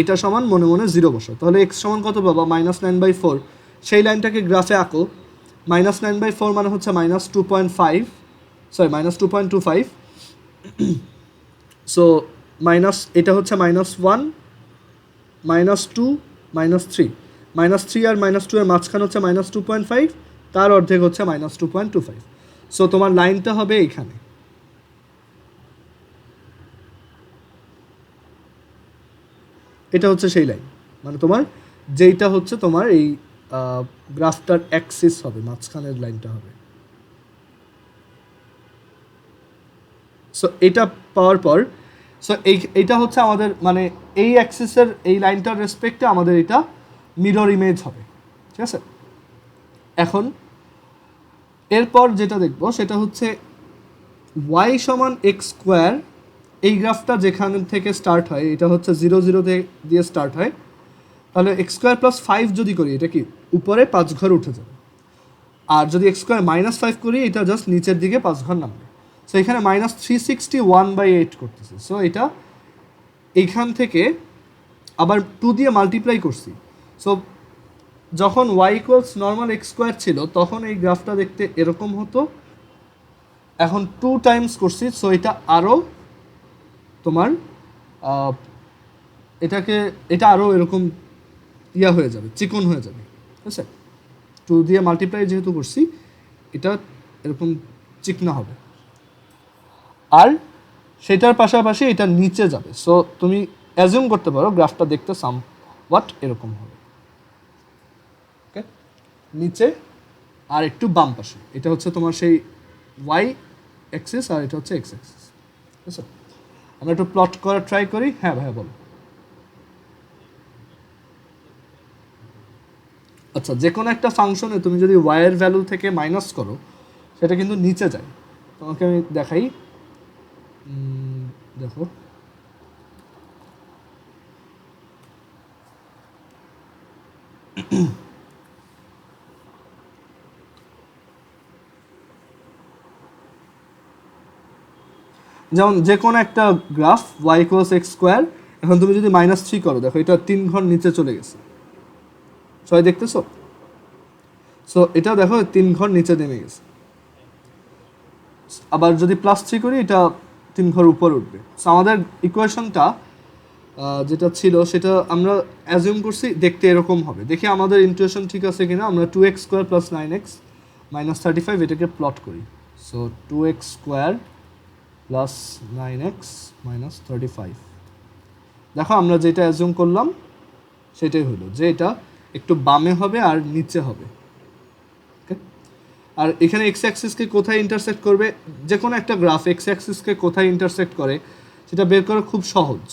এটা সমান মনে মনে 0 বসাও, তাহলে এক্স সমান কত পাবা -9/4, সেই লাইনটাকে গ্রাফে আঁকো, -9/4 মানে হচ্ছে -2.5 সরি -2.25, সো মাইনাস এটা হচ্ছে -1 -2 -3 -3 আর -2 এর মাঝখানে হচ্ছে -2.5, তার অর্ধেক হচ্ছে -2.25, সো তোমার লাইনটা হবে এইখানে, এটা হচ্ছে সেই লাইন, মানে তোমার যেইটা হচ্ছে তোমার এই গ্রাফটার অ্যাক্সিস হবে, মাঝখানের লাইনটা হবে। সো এটা পাওয়ার পর সো এইটা হচ্ছে আমাদের মানে এই অ্যাক্সিসের এই লাইনটার রেসপেক্টে আমাদের এটা মিরর ইমেজ হবে, ঠিক আছে। এখন এরপর যেটা দেখব সেটা হচ্ছে y সমান এক্স স্কোয়ার, এই গ্রাফটা যেখান থেকে স্টার্ট হয় এটা হচ্ছে 0 0 দিয়ে স্টার্ট হয়, তাহলে এক্স স্কোয়ার প্লাস 5 যদি করি এটা কি উপরে 5 ঘর উঠে যাবে, আর যদি এক্স স্কোয়ার -5 করি এটা জাস্ট নিচের দিকে 5 ঘর নামবে। সো এখানে -361/8 করতেছে, সো এটা এইখান থেকে আবার 2 দিয়ে মাল্টিপ্লাই করছি, সো যখন y equals normal x square ছিল তখন এই গ্রাফটা দেখতে এরকম হতো, এখন 2 টাইমস করছি, সো এটা আরও তোমার এটা আরও এরকম ইয়া হয়ে যাবে, চিকন হয়ে যাবে, ঠিক আছে। 2 দিয়ে মাল্টিপ্লাই যেহেতু করছি এটা এরকম চিকনা হবে, আর সেটার পাশাপাশি এটা নিচে যাবে, সো তুমি অ্যাজিউম করতে পারো গ্রাফটা দেখতে সামওয়াট এরকম হবে, ওকে। নিচে আর একটু বাম পাশে এটা হচ্ছে তোমার সেই ওয়াই অ্যাক্সিস আর এটা হচ্ছে এক্স অ্যাক্সিস, ঠিক আছে। আমরা একটু প্লট করার ট্রাই করি। হ্যাঁ ভাইয়া বলো। আচ্ছা যে কোনো একটা ফাংশনে তুমি যদি ওয়াইয়ের ভ্যালু থেকে মাইনাস করো সেটা কিন্তু নিচে যায়, তোমাকে আমি দেখাই, দেখো যেমন যে কোনো একটা graph y equals x square, এখন তুমি যদি -3 করো, দেখো এটা 3 ঘর নিচে চলে গেছে, সবাই দেখতেছো? সো এটা দেখো 3 ঘর নিচে নেমে গেছে। আবার যদি +3 করি, এটা 3 ঘর উপর উঠবে। সো আমাদের ইকুয়েশনটা যেটা ছিল সেটা আমরা অ্যাজিউম করছি দেখতে এরকম হবে। দেখি আমাদের ইন্টুইশন ঠিক আছে কিনা। আমরা 2x² + 9x - 35 এটাকে প্লট করি। সো 2x² + 9x - 35, দেখো আমরা যেটা অ্যাজিউম করলাম সেটাই হলো যে এটা একটু বামে হবে আর নিচে হবে। ওকে, আর এখানে এক্স অ্যাক্সিসকে কোথায় ইন্টারসেক্ট করবে, যে কোনো একটা গ্রাফ এক্স অ্যাক্সিসকে কোথায় ইন্টারসেক্ট করে সেটা বের করা খুব সহজ।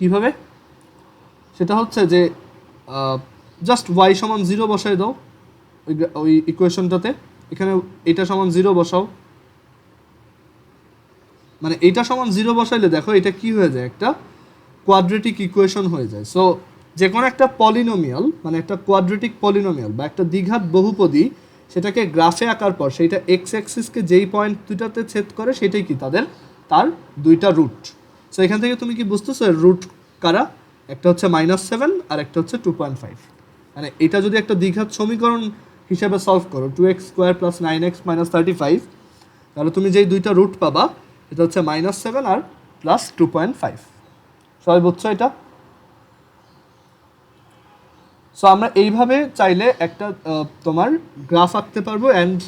কিভাবে? সেটা হচ্ছে যে জাস্ট y সমান 0 বসাই দাও ওই ইকুয়েশনটাতে। এখানে এটা সমান 0 বসাও, মানে এটা সমান 0 বসাইলে দেখো এটা কি হয়ে যায়, একটা কোয়াড্রেটিক ইকুয়েশন হয়ে যায়। সো যে কোনো একটা পলিনোমিয়াল, মানে একটা কোয়াড্রেটিক পলিনোমিয়াল বা একটা দ্বিঘাত বহুপদী, সেটাকে গ্রাফে আঁকার পর সেইটা এক্স অ্যাক্সিসকে যেই পয়েন্ট দুইটাতে ছেদ করে সেটাই কি তার দুইটা রুট। সো এখান থেকে তুমি কি বুঝতেছো এর রুট কারা? একটা হচ্ছে -7 আর একটা হচ্ছে 2.5। মানে এটা যদি একটা দ্বিঘাত সমীকরণ হিসেবে সলভ করো, 2x² + 9x - 35, তাহলে তুমি যেই দুইটা রুট পাবা এটা হচ্ছে -7 আর +2.5। সবাই বুঝছো এটা? সো আমরা এইভাবে চাইলে একটা তোমার গ্রাফ আঁকতে পারবো অ্যান্ড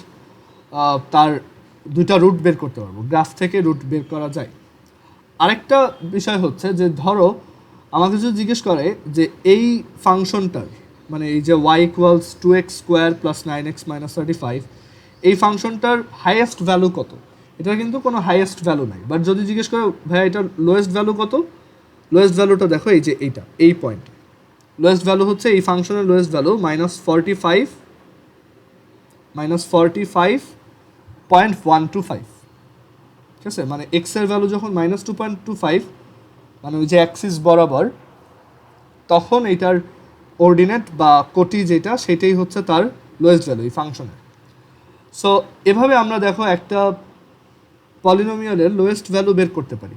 তার দুইটা রুট বের করতে পারবো। গ্রাফ থেকে রুট বের করা যায়। আরেকটা বিষয় হচ্ছে যে ধরো আমাকে যদি জিজ্ঞেস করে যে এই ফাংশনটার, মানে এই যে y ইকুয়ালস 2x² + 9x - 35, এই ফাংশনটার হাইয়েস্ট ভ্যালু কত? এটা কিন্তু কোনো হাইয়েস্ট ভ্যালু নাই, বাট যদি জিজ্ঞেস করে ভাই এটার লোয়েস্ট ভ্যালু কত, লোয়েস্ট ভ্যালুটা দেখো এই যে এইটা, এই পয়েন্ট। লোয়েস্ট ভ্যালু হচ্ছে এই ফাংশনের লোয়েস্ট ভ্যালু -45.125, ঠিক আছে? মানে এক্স এর ভ্যালু যখন -2.25, মানে ওই যে অ্যাক্সিস বরাবর, তখন এটার অর্ডিনেট বা কোটি যেটা সেটাই হচ্ছে তার লোয়েস্ট ভ্যালু এই ফাংশনের। সো এভাবে আমরা দেখো একটা পলিনোমিয়ালের লোয়েস্ট ভ্যালু বের করতে পারি।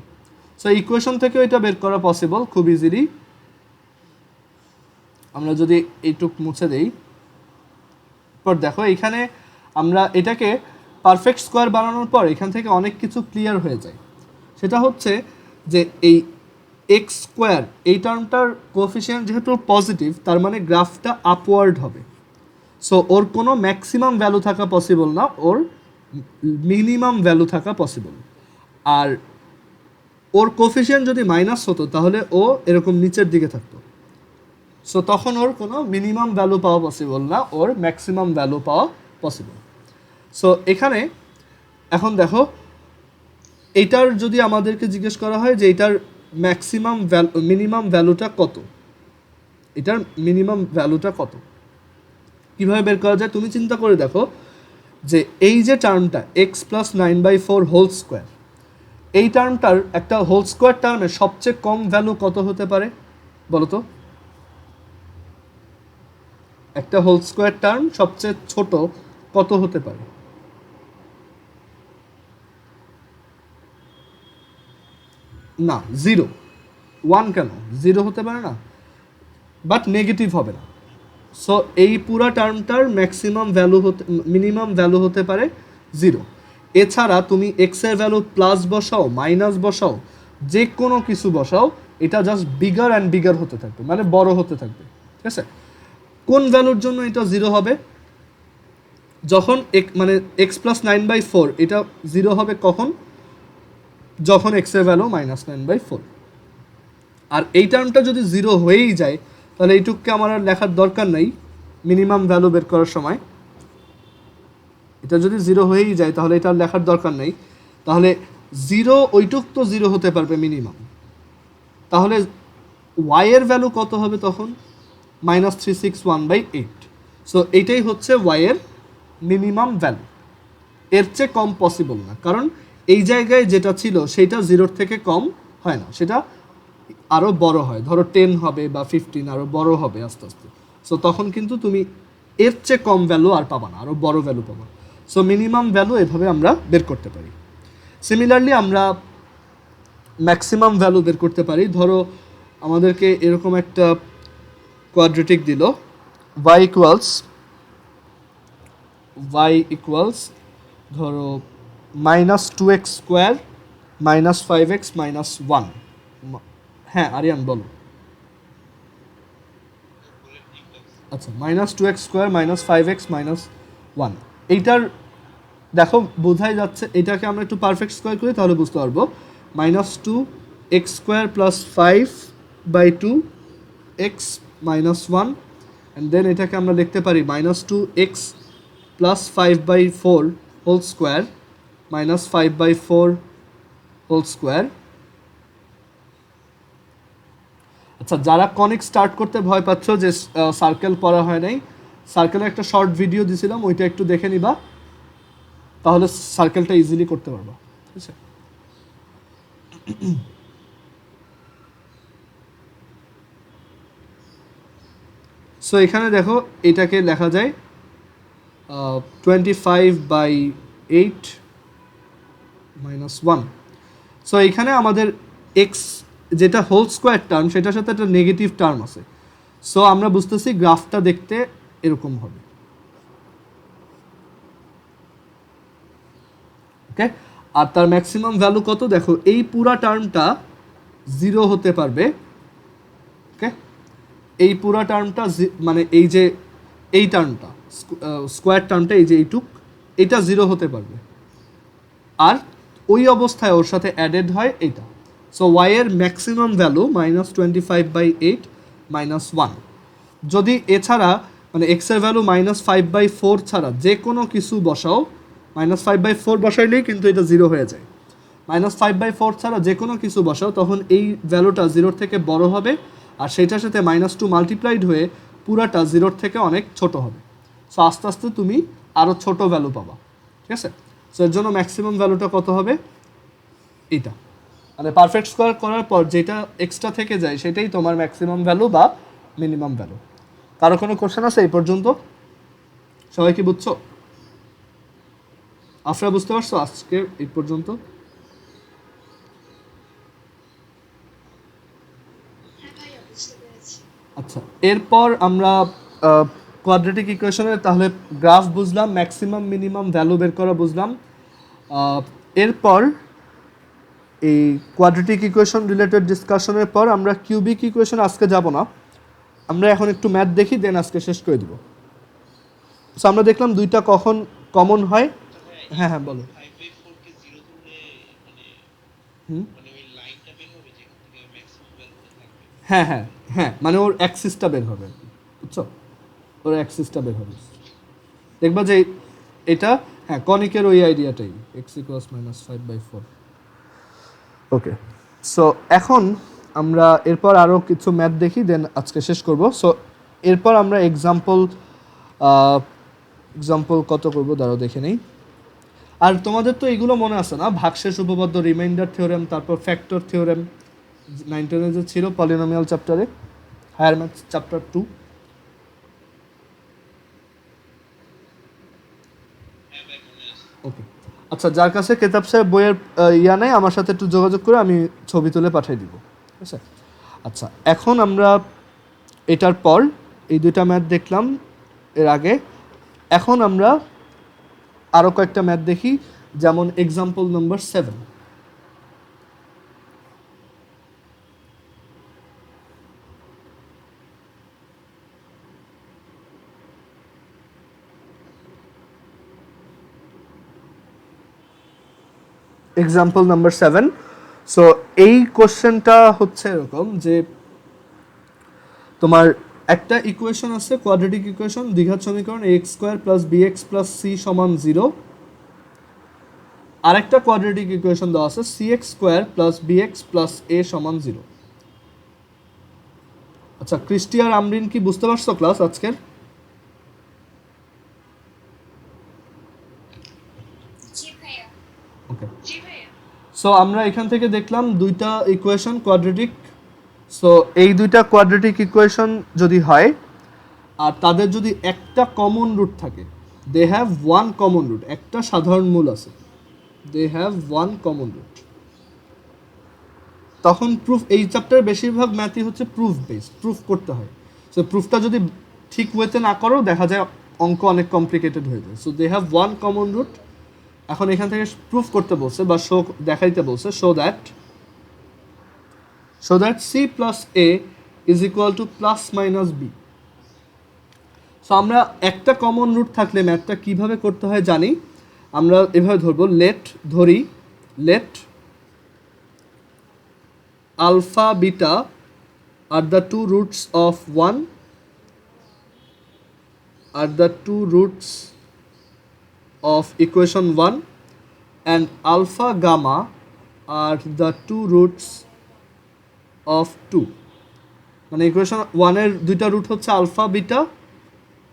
সো ইকুয়েশন থেকেও এটা বের করা পসিবল খুব ইজিলি। আমরা যদি এইটুক মুছে দেই, পর দেখো এখানে আমরা এটাকে পারফেক্ট স্কোয়ার বানানোর পর এখান থেকে অনেক কিছু ক্লিয়ার হয়ে যায়। সেটা হচ্ছে যে এই x² এই টার্মটার কোএফিসিয়েন্ট যেহেতু পজিটিভ, তার মানে গ্রাফটা আপওয়ার্ড হবে। সো ওর কোনো ম্যাক্সিমাম ভ্যালু থাকা পসিবল না, ওর মিনিমাম ভ্যালু থাকা পসিবল। আর ওর কোএফিসিয়েন্ট যদি মাইনাস হতো তাহলে ও এরকম নিচের দিকে থাকতো। সো তখন ওর কোনো মিনিমাম ভ্যালু পাওয়া পসিবল না, ওর ম্যাক্সিমাম ভ্যালু পাওয়া পসিবল। সো এখানে এখন দেখো এইটার যদি আমাদেরকে জিজ্ঞেস করা হয় যে এইটার ম্যাক্সিমাম ভ্যালু, মিনিমাম ভ্যালুটা কত, এটার মিনিমাম ভ্যালুটা কত, কীভাবে বের করা যায়? তুমি চিন্তা করে দেখো যে এই যে টার্মটা x + 9/4 হোল স্কোয়ার, এই টার্মটার একটা হোল স্কোয়ার টার্মের সবচেয়ে কম ভ্যালু কত হতে পারে বলো তো? একটা হোল স্কোয়ার টার্ম সবচেয়ে ছোট কত হতে পারে? না, 0। 1 কেন? 0 হতে পারে না, বাট নেগেটিভ হবে না। সো এই পুরা টার্মটার ম্যাক্সিমাম ভ্যালু মিনিমাম ভ্যালু হতে পারে 0। এছাড়া তুমি এক্স এর ভ্যালু প্লাস বসাও, মাইনাস বসাও, যে কোনো কিছু বসাও, এটা জাস্ট বিগার অ্যান্ড বিগার হতে থাকবে, মানে বড় হতে থাকবে। ঠিক আছে? কোন ভ্যালুর জন্য এটা 0 হবে? যখন মানে x + 9/4 এটা 0 হবে কখন? যখন x এর ভ্যালু -9/4। আর এই টার্মটা যদি 0 হয়েই যায় তাহলে এইটুককে আমার আর লেখার দরকার নেই মিনিমাম ভ্যালু বের করার সময়। এটা যদি 0 হয়েই যায় তাহলে এটা লেখার দরকার নেই। তাহলে 0 ওইটুক তো 0 হতে পারবে মিনিমাম। তাহলে y এর ভ্যালু কত হবে তখন? -361/8। সো এইটাই হচ্ছে y এর মিনিমাম ভ্যালু। এর চেয়ে কম পসিবল না, কারণ এই জায়গায় যেটা ছিল সেটা 0-র থেকে কম হয় না, সেটা আরও বড় হয়, ধরো 10 হবে বা 15 আরও বড় হবে আস্তে আস্তে, সো তখন কিন্তু তুমি এর চেয়ে কম ভ্যালু আর পাবা না, আরও বড় ভ্যালু পাবা। সো মিনিমাম ভ্যালু এভাবে আমরা বের করতে পারি। সিমিলারলি আমরা ম্যাক্সিমাম ভ্যালু বের করতে পারি। ধরো আমাদেরকে এরকম একটা কোয়াড্রেটিক দিল, y ইকুয়ালস ধরো -2x² -5x -1। হ্যাঁ আরিয়ান বলো। আচ্ছা, -2x² -5x -1, এইটার দেখো বোঝাই যাচ্ছে, এটাকে আমরা একটু পারফেক্ট স্কোয়ার করি তাহলে বুঝতে পারবো। -2x² + 5/2x -1, অ্যান্ড দেন এটাকে আমরা লিখতে পারি -2x + 5/4 whole square -5/4 whole square. আচ্ছা, যারা কনিক স্টার্ট করতে ভয় পাচ্ছ যে সার্কেল পড়া হয় নাই, সার্কেলের একটা শর্ট ভিডিও দিয়েছিলাম, ওইটা একটু দেখে নিবা, তাহলে সার্কেলটা ইজিলি করতে পারবা। ঠিক আছে, সো এখানে দেখো এটাকে লেখা যায় 25/8 -1। সো এখানে আমাদের এক্স যেটা হোল স্কোয়ার টার্ম, সেটার সাথে একটা নেগেটিভ টার্ম আছে। সো আমরা বুঝতেছি গ্রাফটা দেখতে এরকম হবে। ওকে, আর তার ম্যাক্সিমাম ভ্যালু কত দেখো, এই পুরা টার্মটা 0 হতে পারবে। ওকে, এই পুরা টার্মটা মানে এই যে এই টার্মটা স্কোয়ার টার্মটা, এই যে এইটুক, এটা 0 হতে পারবে, আর ওই অবস্থায় ওর সাথে অ্যাডেড হয় এইটা। সো y এর ম্যাক্সিমাম ভ্যালু -25/8 -1। যদি এছাড়া মানে x এর ভ্যালু -5/4 ছাড়া যে কোনো কিছু বসাও, -5/4 বসাইলেই কিন্তু এটা 0 হয়ে যায়। -5/4 ছাড়া যে কোনো কিছু বসাও, তখন এই ভ্যালুটা 0 থেকে বড় হবে, আর সেটার সাথে -2 মাল্টিপ্লাইড হয়ে পুরাটা 0 থেকে অনেক ছোট হবে। সো আস্তে আস্তে তুমি আরও ছোট ভ্যালু পাবা। ঠিক আছে, সো এর জন্য ম্যাক্সিমাম ভ্যালুটা কত হবে, এইটা, মানে পারফেক্ট স্কোয়ার করার পর যেটা এক্সট্রা থেকে যায় সেটাই তোমার ম্যাক্সিমাম ভ্যালু বা মিনিমাম ভ্যালু। কারো কোনো কোশ্চেন আছে এই পর্যন্ত? সবাই কি বুঝছো? আফরা বুঝতে পারছো আজকে এই পর্যন্ত? আচ্ছা, এরপর আমরা কোয়াড্রেটিক ইকুয়েশনের তাহলে গ্রাফ বুঝলাম, ম্যাক্সিমাম মিনিমাম ভ্যালু বের করা বুঝলাম। এরপর এই কোয়াড্রেটিক ইকুয়েশন রিলেটেড ডিসকাশনের পর আমরা কিউবিক ইকুয়েশন আজকে যাব না, আমরা এখন একটু ম্যাথ দেখি, দেন আজকে শেষ করে দিব। সো আমরা দেখলাম দুইটা কখন কমন হয়। হ্যাঁ হ্যাঁ বলো। 5/4 কে 0 ধরলে মানে হুম, মানে ওই লাইনটা বের হবে যেখান থেকে ম্যাক্সিমাম ভ্যালুটা থাকবে। হ্যাঁ হ্যাঁ হ্যাঁ, মানে ওর অ্যাক্সিসটা বের হবে, বুঝছো, ওর অ্যাক্সিসটা বের হবে। দেখবা যে এটা, হ্যাঁ কনিকের ওই আইডিয়াটাই, x = -5/4। ওকে, সো এখন আমরা এরপর আরও কিছু ম্যাথ দেখি, দেন আজকে শেষ করব। সো এরপর আমরা এক্সাম্পল কত করব দাঁড়াও দেখে নেই। আর তোমাদের তো এগুলো মনে আছে না, ভাগশেষ উপপাদ্য, রিমাইন্ডার থিওরেম, তারপর ফ্যাক্টর থিওরেম, 9-10 যে ছিল পলিনোমিয়াল চ্যাপ্টারে, হায়ার ম্যাথস চ্যাপ্টার 2। হ্যাঁ ভাই মনে আছে। ওকে, আচ্ছা, যার কাছে কেতাব সাহেব বইয়ের ইয়া নেই, আমার সাথে একটু যোগাযোগ করে আমি ছবি তুলে পাঠিয়ে দিব। ঠিক আছে, আচ্ছা এখন আমরা এটার পর এই দুইটা ম্যাথ দেখলাম এর আগে, এখন আমরা আরও কয়েকটা ম্যাথ দেখি, যেমন এক্সাম্পল নম্বর 7। Example number 7। সো এই কোশ্চেনটা হচ্ছে এরকম যে তোমার একটা ইকুয়েশন আছে, কোয়াড্রেটিক ইকুয়েশন, দ্বিঘাত সমীকরণ ax² + bx + c = 0। আরেকটা কোয়াড্রেটিক ইকুয়েশন দেওয়া আছে cx² + bx + a = 0। আচ্ছা, ক্রিস্টি আর আমরিন কি বুঝতে পারছো ক্লাস আজকের? ওকে, সো আমরা এখান থেকে দেখলাম দুইটা ইকুয়েশন কোয়াড্রেটিক। সো এই দুইটা কোয়াড্রেটিক ইকুয়েশন যদি হয় আর তাদের যদি একটা কমন রুট থাকে, they have one common root, একটা সাধারণ মূল আছে, they have one common root, তখন প্রুফ, এই চ্যাপ্টারের বেশিরভাগ ম্যাথই হচ্ছে প্রুফ বেসড, প্রুফ করতে হয়। সো প্রুফটা যদি ঠিক ওয়েতে না করো দেখা যায় অঙ্ক অনেক কমপ্লিকেটেড হয়ে যায়। So they have one common root. এখন এখান থেকে প্রুফ করতে বলছে বা শো দেখাইতে বলছে, show that c plus A is equal to plus minus b. So আমরা একটা কমন রুট থাকলে ম্যাথটা কীভাবে করতে হয় জানি। আমরা এভাবে ধরবো, late alpha beta are the two roots of 1, are the two roots of equation 1, and alpha gamma are the two roots of 2. মানে ইকুয়েশন 1 এর দুইটা রুট হচ্ছে আলফা বিটা,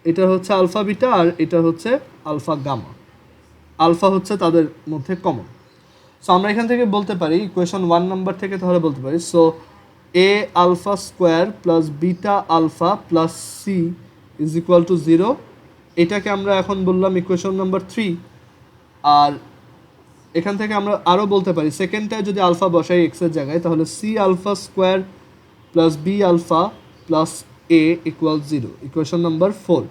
এটা হচ্ছে আলফা বিটা আর এটা হচ্ছে আলফা গামা। আলফা হচ্ছে তাদের মধ্যে কমন। সো আমরা এখান থেকে বলতে পারি ইকুয়েশন 1 নাম্বার থেকে তাহলে বলতে পারি, so a alpha square plus beta alpha plus c is equal to 0। এটাকে আমরা এখন বললাম ইকুয়েশন নাম্বার 3। আর এখান থেকে আমরা আরও বলতে পারি, সেকেন্ডটায় যদি আলফা বসাই এক্সের জায়গায়, তাহলে C alpha square plus B alpha plus A equal 0, equation number 4।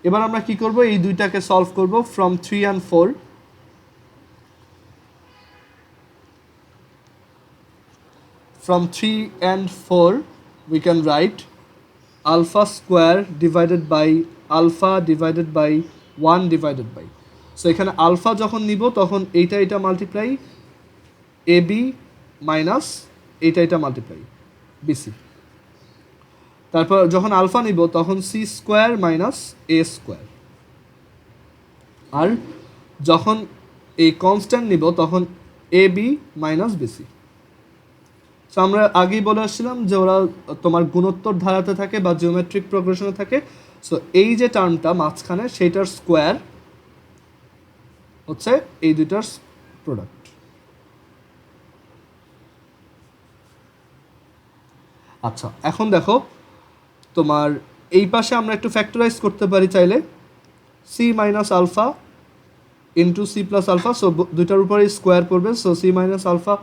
এবার আমরা কি করব, এই দুইটাকে সলভ করব from 3 and 4। From 3 and 4 we can write alpha square divided by alpha divided by 1 divided by, so এখানে আলফা যখন নিব তখন এটা মাল্টিপ্লাই এ বি মাইনাস এটা মাল্টিপ্লাই বিসি, তারপর যখন আলফা নিব তখন সি স্কোয়ার মাইনাস এ স্কোয়ার, আর যখন এই কনস্ট্যান্ট নিব তখন A B minus BC. So আমরা আগেই বলে আসছিলাম যে ওরা তোমার গুণোত্তর ধারাতে থাকে বা জিওমেট্রিক প্রোগ্রেশনে থাকে। সো এই যে টার্মটা মাঝখানে সেইটার স্কোয়ার হচ্ছে এই দুইটার প্রোডাক্ট। আচ্ছা, এখন দেখো তোমার এই পাশে আমরা একটু ফ্যাক্টরাইজ করতে পারি চাইলে, C minus alpha into C plus alpha, so দুইটার উপরে স্কোয়ার পড়বে, so C minus alpha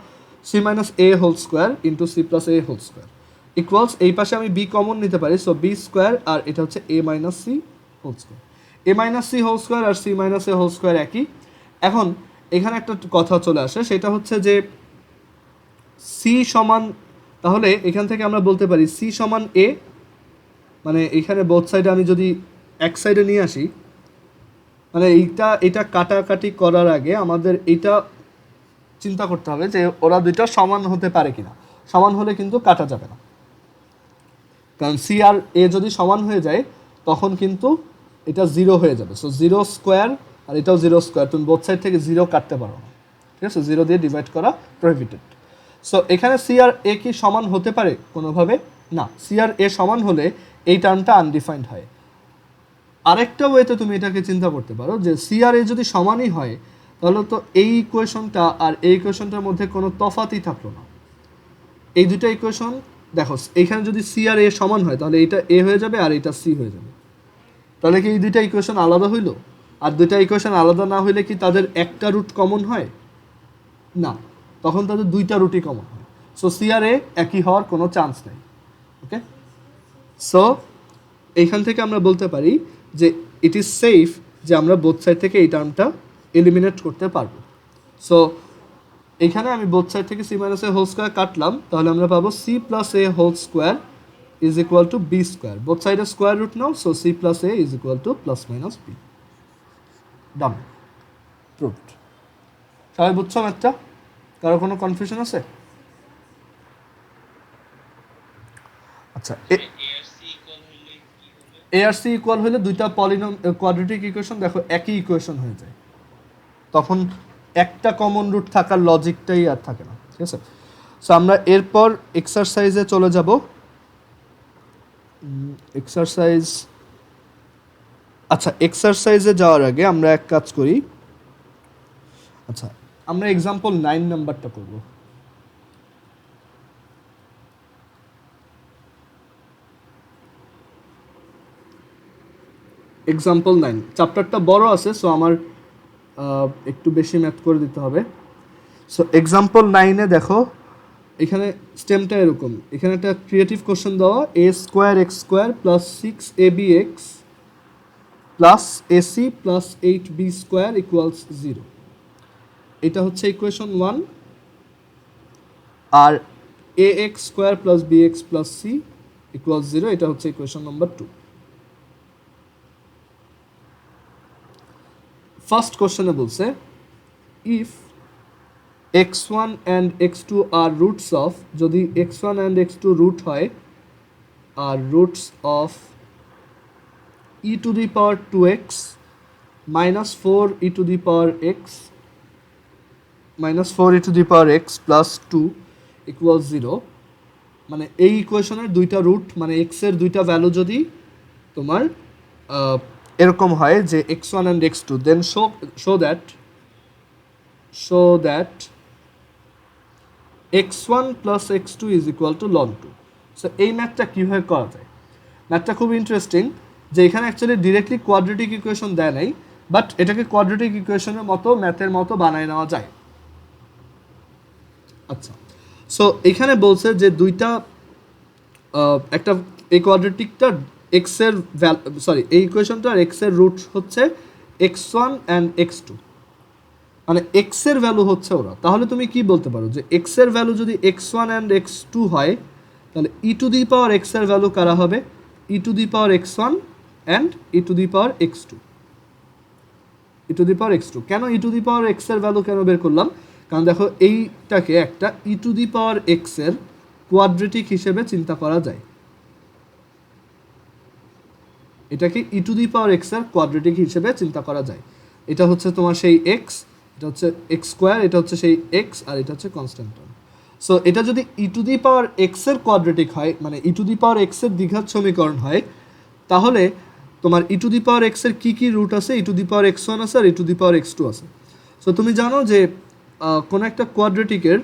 C minus A whole square into C plus A whole square equals, এই পাশে আমি বি কমন নিতে পারি, সো বি স্কোয়ার আর এটা হচ্ছে এ minus C whole square, A minus C whole square R C minus A whole square একই। এখন এখানে একটা কথা চলে আসে, সেটা হচ্ছে যে সি সমান, তাহলে এখান থেকে আমরা বলতে পারি সি সমান এ, মানে এখানে বোথ সাইডে আমি যদি এক সাইডে নিয়ে আসি, মানে এটা কাটাকাটি করার আগে আমাদের এটা চিন্তা করতে হবে যে ওরা দুইটা সমান হতে পারে কিনা। সমান হলে কিন্তু কাটা যাবে না, কারণ সি আর এ যদি সমান হয়ে যায় তখন কিন্তু এটা 0 হয়ে যাবে। সো 0 স্কোয়ার আর এটাও 0 স্কোয়ার, তুমি বোথ সাইড থেকে 0 কাটতে পারো না, ঠিক আছে, 0 দিয়ে ডিভাইড করা প্রহিবিটেড। সো এখানে সি আর এ কি সমান হতে পারে কোনোভাবে? না, সি আর এ সমান হলে এই টার্মটা আনডিফাইন্ড হয়। আরেকটা ওয়েতে তুমি এটাকে চিন্তা করতে পারো যে সি আর এ যদি সমানই হয় তাহলে তো এই ইকুয়েশনটা আর এই ইকুয়েশনটার মধ্যে কোনো তফাতই থাকলো না। এই দুটো ইকুয়েশন দেখো, এইখানে যদি সি আর এ সমান হয় তাহলে এটা এ হয়ে যাবে আর এটা সি হয়ে যাবে, তাহলে কি এই দুইটা ইকুয়েশন আলাদা হইলো? আর দুইটা ইকুয়েশন আলাদা না হইলে কি তাদের একটা রুট কমন হয়? না, তখন তাদের দুইটা রুটই কমন হয়। সো সি আর এ একই হওয়ার কোনো চান্স নেই। ওকে, সো এইখান থেকে আমরা বলতে পারি যে ইট ইজ সেফ যে আমরা বোথ সাইড থেকে এই টার্মটা এলিমিনেট করতে পারবো। সো এখানে আমি বোথ সাইড থেকে C minus A whole square কাটলাম, তাহলে আমরা পাবো C plus A whole square is equal to B square, both সাইডে square root now, so C plus A is equal to plus minus B. Done, proved. সবাই বুঝছো ম্যাথটা? কারো কোনো কনফিউশন আছে? আচ্ছা, এ আর সি ইকুয়াল হলে দুইটা পলিনম কোয়াড্রেটিক ইকুয়েশন দেখো একই ইকুয়েশন হয়ে যায়, তখন একটা কমন রুট থাকার লজিকটাই আর থাকে না, ঠিক আছে। সো আমরা এরপর এক্সারসাইজে চলে যাব। এক্সারসাইজ, আচ্ছা এক্সারসাইজে যাওয়ার আগে আমরা এক কাজ করি। আচ্ছা, আমরা এক্সাম্পল 9 নাম্বারটা করব। এক্সাম্পল 9 চ্যাপ্টারটা বড় আছে, সো আমার একটু বেশি ম্যাথ করে দিতে হবে। সো এক্সাম্পল 9-এ দেখো এখানে স্টেমটা এরকম, এখানে একটা ক্রিয়েটিভ কোশ্চেন দেওয়া A square X square plus 6ab(x) plus AC plus 8b square equals 0। এটা হচ্ছে ইকুয়েশন 1। আর A X square plus B X plus C equals 0, এটা হচ্ছে ইকুয়েশন নাম্বার 2। ফার্স্ট কোশ্চেনে বলছে if x1 and x2 are roots of, যদি x1 and x2 root হয় are roots of e to the power 2x minus 4 e to the power x minus 4 e to the power x plus 2 equals 0, মানে এই ইকুয়েশনের দুইটা root মানে x এর দুইটা value যদি তোমার এরকম হয় যে x1 and x2, then show that x1 plus x2 is equal to ln 2। So এই ম্যাথটা কীভাবে করা যায়? ম্যাথটা খুব ইন্টারেস্টিং, যে এখানে অ্যাকচুয়ালি ডিরেক্টলি কোয়াড্রেটিক ইকুয়েশন দেয় নাই, বাট এটাকে কোয়াড্রেটিক ইকুয়েশনের মতো ম্যাথের মতো বানায় নেওয়া যায়। আচ্ছা, সো এখানে বলছে যে দুইটা একটা এই কোয়াড্রেটিকটা এক্সের এই ইকুয়েশনটার এক্সের রুট হচ্ছে x1 অ্যান্ড x2, মানে এক্সের ভ্যালু হচ্ছে ওরা। তাহলে তুমি কি বলতে পারো যে এক্সের ভ্যালু যদি x1 অ্যান্ড x2 হয়, তাহলে E to the power X এর ভ্যালু কারা হবে? E to the power x1 and E to the power x2। E to the power x2 কেন E to the power X এর value কেন বের করলাম? কারণ দেখো এইটাকে একটা E to the power X এর কোয়াড্রেটিক হিসেবে চিন্তা করা যায়। এটাকে E to the power X এর কোয়াড্রেটিক হিসেবে চিন্তা করা যায়। এটা হচ্ছে তোমার সেই এক্স, এটা হচ্ছে এক্স স্কোয়ার, এটা হচ্ছে সেই এক্স, আর এটা হচ্ছে কনস্ট্যান্ট টার্ম। সো এটা যদি e to the power X এর কোয়াড্রেটিক হয়, মানে ই টু দি পাওয়ার এক্স এর দ্বিঘাত সমীকরণ হয়, তাহলে তোমার ই টু দি পাওয়ার এক্স এর কী কী রুট আছে? ই টু দি পাওয়ার x1 আছে আর ই টু দি পাওয়ার x2 আছে। সো তুমি জানো যে কোনো একটা কোয়াড্রেটিকের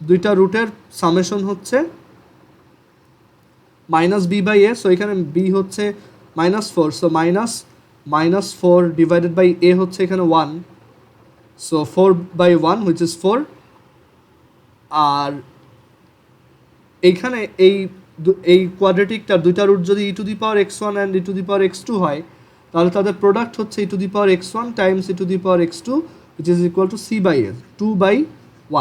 দুইটা রুটের সামেশন হচ্ছে -b/a। সো এখানে b হচ্ছে -4, সো -4 ডিভাইডেড বাই a হচ্ছে এখানে 1, সো 4/1 হুইচ ইজ 4। আর এইখানে এই কোয়াড্রেটিকটার দুইটা রুট যদি e to the power x1 and E to the power x2 হয়, তাহলে তাদের প্রোডাক্ট হচ্ছে e to the power x1 times e to the power x2 which is equal to c/a, 2/1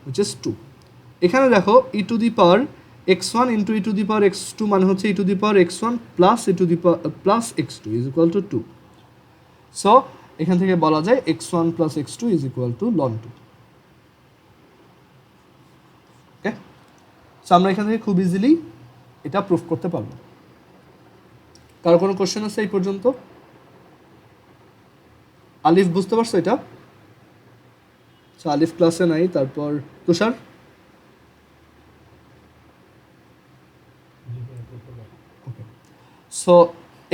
which is 2। এখানে দেখো e to the power x1 into e to the power x2 মানে হচ্ছে e to the power x1 plus e to the power plus x2 is equal to 2। So এখান থেকে বলা যায় x1 plus x2 is equal two ln 2। Okay, so আমরা এখান থেকে খুব ইজিলি এটা প্রুফ করতে পারবো। কারো কোনো কোশ্চেন আছে এই পর্যন্ত? আলিফ বুঝতে পারছো এটা? আলিফ ক্লাসে নাই। তারপর তুষার? সো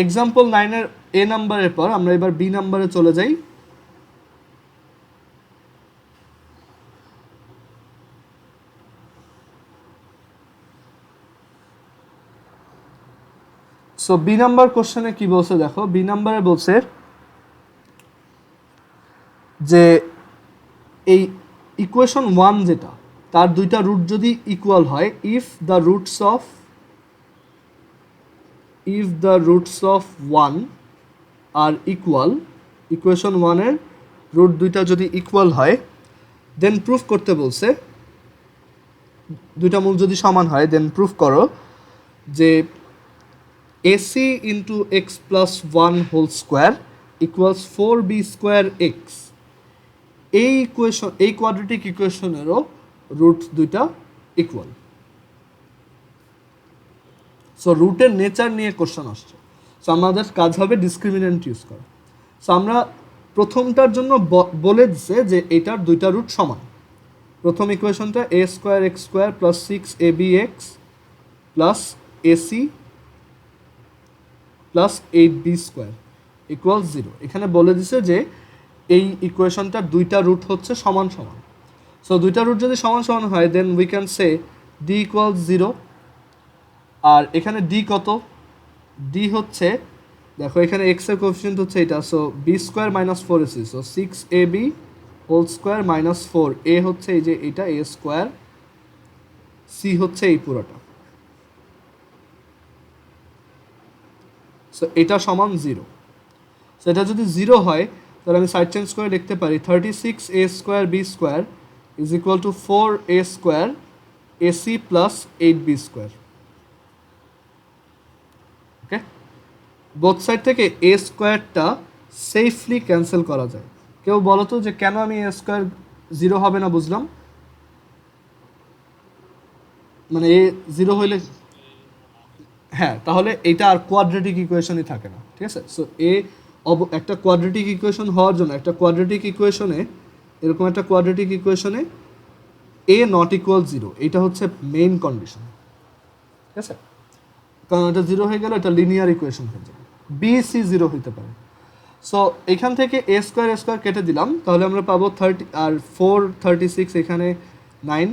এক্সাম্পল 9-এর এ নাম্বারের পর আমরা এবার বি নাম্বারে চলে যাই। সো বি নাম্বার কোশ্চেনে কি বলছে দেখো, বি নাম্বারে বলছে যে এই ইকুয়েশন 1 যেটা, তার দুইটা রুট যদি ইকুয়াল হয়, if the roots of 1 are equal, equation 1-এর রুট দুইটা যদি ইকুয়াল হয়, দেন প্রুফ করতে বলছে, দুইটা মূল যদি সমান হয় দেন প্রুফ করো যে ac into x plus 1 whole square equals 4b square x. এই ইকুয়েশন, এই কোয়াড্রেটিক ইকুয়েশনেরও রুট দুইটা ইকুয়াল। সো রুটের নেচার নিয়ে কোশ্চেন আসছে, সো আমাদের কাজ হবে ডিসক্রিমিনেন্ট ইউজ করা। সো আমরা প্রথমটার জন্য বলে দিছে যে এটার দুইটা রুট সমান। প্রথম ইকুয়েশনটা a square X square plus 6ab(x) plus ac plus 8b square equal 0। এখানে বলে দিছে যে এই ইকুয়েশনটার দুইটা রুট হচ্ছে সমান সমান। সো দুইটা রুট যদি সমান সমান হয়, then we can say d equal 0। আর এখানে ডি কত, ডি হচ্ছে দেখো এখানে এক্স এর কোএফিসিয়েন্ট হচ্ছে এটা, so b square minus four ac, so six a b whole square minus four a হচ্ছে এই যে এটা এ স্কোয়ার, সি হচ্ছে এই পুরোটা, সো এটা সমান জিরো। সো এটা যদি জিরো হয় তাহলে আমি সাইড চেঞ্জ করে লিখতে পারি 36a² b² is equal two 4a² ac plus 8b²। Okay, both side থেকে এ স্কোয়ারটা সেফলি ক্যান্সেল করা যায়। কেউ বলো তো যে কেন আমি এ স্কোয়ার জিরো হবে না বুঝলাম, মানে এ জিরো হইলে হ্যাঁ তাহলে এটা আর কোয়াড্রেটিক ইকুয়েশনই থাকে না, ঠিক আছে। সো এ একটা কোয়াড্রেটিক ইকুয়েশন হওয়ার জন্য একটা কোয়াড্রেটিক ইকুয়েশনে এরকম একটা কোয়াড্রেটিক ইকুয়েশনে এ নট ইকুয়াল জিরো, এটা হচ্ছে মেইন কন্ডিশন, ঠিক আছে। কারণ এটা জিরো হয়ে গেলে এটা লিনিয়ার ইকুয়েশন হয়ে যাবে, বি সি জিরো হইতে পারে। সো এখান থেকে এ স্কোয়ার কেটে দিলাম, তাহলে আমরা পাবো 30 আর 436 এখানে 9,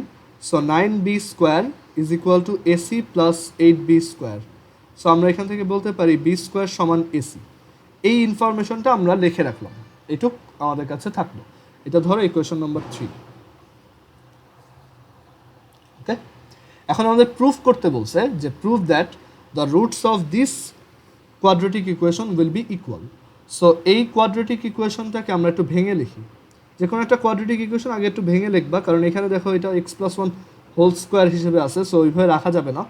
so 9b² is equal to AC plus 8b²। So আমরা এখান থেকে বলতে পারি b² সমান এসি। এই ইনফরমেশনটা আমরা লিখে রাখলাম, এটুক আমাদের কাছে থাকলো। এটা ধরো ইকুয়েশন নাম্বার 3। ওকে, এখন আমাদের প্রুফ করতে বলছে যে proof that the roots of this quadratic equation will be equal. So এই কোয়াড্রেটিক ইকুয়েশনটাকে আমরা একটু ভেঙে লিখি। যে কোনো একটা কোয়াড্রেটিক ইকুয়েশন আগে একটু ভেঙে লিখবা, কারণ এখানে দেখো এটা x+1 হোল স্কোয়ার হিসেবে আছে, সো ওইভাবে রাখা যাবে না।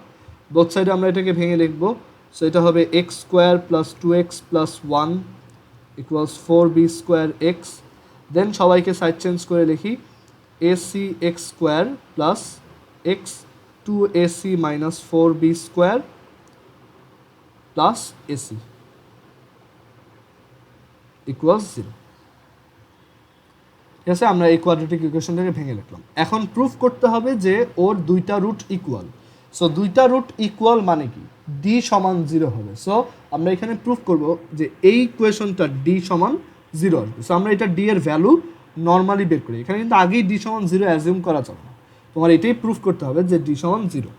বোথ সাইডে আমরা এটাকে ভেঙে লিখবো। সো এটা হবে x² plus 2x plus 1 equals 4b²x। দেন সবাইকে সাইড চেঞ্জ করে লিখি ac(x² plus x 2ac minus 4b² plus AC equals 0। ঠিক আছে, আমরা এই কোয়াড্রেটিক ইকুয়েশনটাকে ভেঙে লিখলাম। এখন প্রুফ করতে হবে যে ওর দুইটা রুট ইকুয়াল। সো দুইটা রুট ইকুয়াল মানে কি, ডি সমান 0 হবে। সো আমরা এখানে প্রুফ করব যে এই ইকুয়েশনটা ডি সমান 0 আসবে। সো আমরা এটা ডি এর ভ্যালু নর্মালি বের করি, এখানে কিন্তু আগেই ডি সমান 0 অ্যাজিউম করা যাবে না, তোমার এটাই প্রুফ করতে হবে যে ডি সমান 0।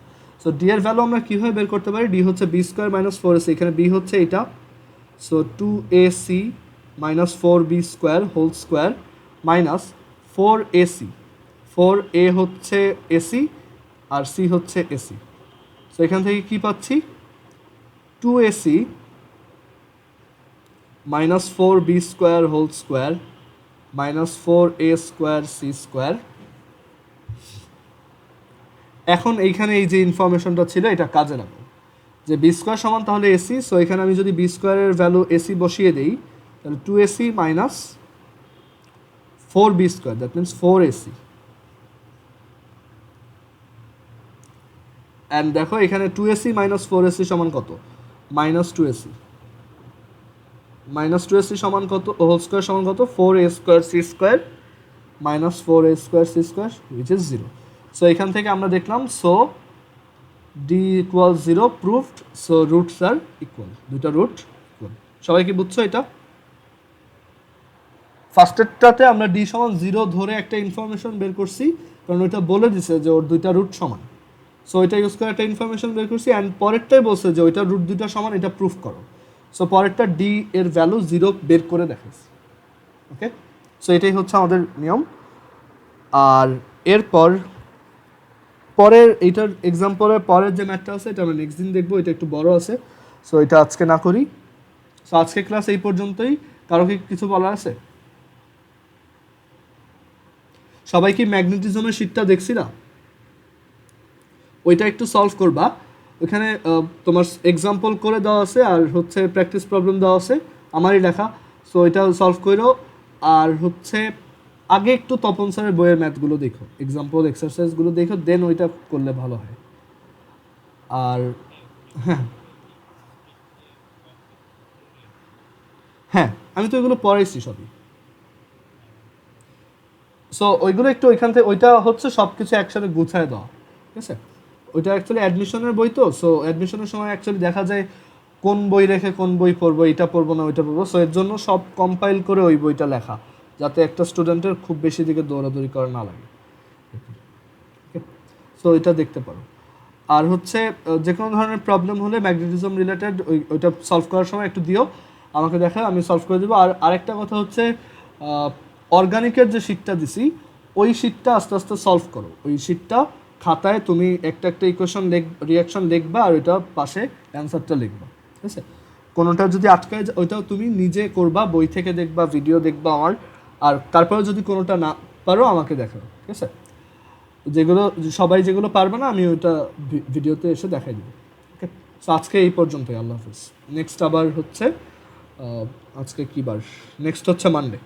সো ডি এর ভ্যালু আমরা কীভাবে বের করতে পারি, ডি হচ্ছে b² মাইনাস 4ac, এখানে বি হচ্ছে এটা, so 2ac minus 4b² whole square minus 4ac, 4a হচ্ছে এসি আর সি হচ্ছে এসি। সো এখান থেকে কি পাচ্ছি, 2ac minus 4b² whole square minus 4a² c²। এখন এইখানে এই যে ইনফরমেশনটা ছিল এটা কাজে লাগবে, যে b² সমান তাহলে এসি। সো এখানে আমি যদি b² এর ভ্যালু এসি বসিয়ে দিই তাহলে 2ac minus 4b², that means 4ac। And দেখো এখানে 2ac মাইনাস 4ac সমান কত, মাইনাস 2ac, মাইনাস 2ac সমান কত, হোল স্কোয়ার সমান কত, 4a² c² minus 4a² c² which is 0। So এখান থেকে আমরা দেখলাম so d equal 0 proved. So roots are equal, দুটা রুট ইকুয়াল। সবাই কি বুঝছো এটা? ফার্স্টেরটাতে আমরা ডি সমান 0 ধরে একটা ইনফরমেশন বের করছি, কারণ ওইটা বলে দিছে যে ওর দুইটা রুট সমান। সো এটা ইউজ করে একটা ইনফরমেশন বের করছি, অ্যান্ড পরেরটাই বলছে যে ওইটা রুট দুইটা সমান, এটা প্রুফ করো। সো পরেরটা ডি এর ভ্যালু 0 বের করে দেখাইছি। ওকে, সো এটাই হচ্ছে আমাদের নিয়ম। আর এরপর পরের এইটার এক্সাম্পলের পরের যে ম্যাথটা আছে এটা আমরা নেক্সট দিন দেখবো, এটা একটু বড় আছে, সো এটা আজকে না করি। সো আজকে ক্লাস এই পর্যন্তই। কারো কি কিছু বলার আছে? সবাই কি ম্যাগনেটিজমের শীটটা দেখছি না, ওইটা একটু সলভ করবা। ওইখানে তোমার এক্সাম্পল করে দেওয়া আছে আর হচ্ছে প্র্যাকটিস প্রবলেম দেওয়া আছে, আমারই লেখা। সো এটা সলভ করো। আর হচ্ছে আগে একটু তপন স্যারের বইয়ের ম্যাথগুলো দেখো, এক্সাম্পল এক্সারসাইজগুলো দেখো, দেন ওইটা করলে ভালো হয়। আর হ্যাঁ হ্যাঁ, আমি তো এগুলো পড়াইছি সবই। সো ওইগুলো একটু ওইখান থেকে, ওইটা হচ্ছে সব কিছু একসাথে গুছায় দেওয়া, ঠিক আছে। ওইটা অ্যাকচুয়ালি অ্যাডমিশনের বই, তো সো অ্যাডমিশনের সময় অ্যাকচুয়ালি দেখা যায় কোন বই রেখে কোন বই পড়বো, এটা পড়বো না ওইটা পড়বো। সো এর জন্য সব কম্পাইল করে ওই বইটা লেখা, যাতে একটা স্টুডেন্টের খুব বেশি দিকে দৌড়াদৌড়ি করা না লাগে। সো এটা দেখতে পারো। আর হচ্ছে যে কোনো ধরনের প্রবলেম হলে ম্যাগনেটিজম রিলেটেড ওইটা সলভ করার সময় একটু দিও, আমাকে দেখা, আমি সলভ করে দেবো। আর আরেকটা কথা হচ্ছে অর্গানিকের যে শিটটা দিছি ওই শিটটা আস্তে আস্তে সলভ করো। ওই শিটটা খাতায় তুমি একটা একটা ইকুয়েশন রিয়াকশন লিখবা আর ওইটা পাশে অ্যান্সারটা লিখবা, ঠিক আছে? কোনোটা যদি আটকায় যায় ওইটাও তুমি নিজে করবা, বই থেকে দেখবা, ভিডিও দেখবা আমার। আর তারপরে যদি কোনোটা না পারো আমাকে দেখাও, ঠিক আছে? যেগুলো সবাই যেগুলো পারবে না আমি ওইটা ভিডিওতে এসে দেখাই দেবো। ওকে, সো আজকে এই পর্যন্তই। আল্লাহ হাফিজ। নেক্সট আবার হচ্ছে আজকে কী বার? নেক্সট হচ্ছে মানডে।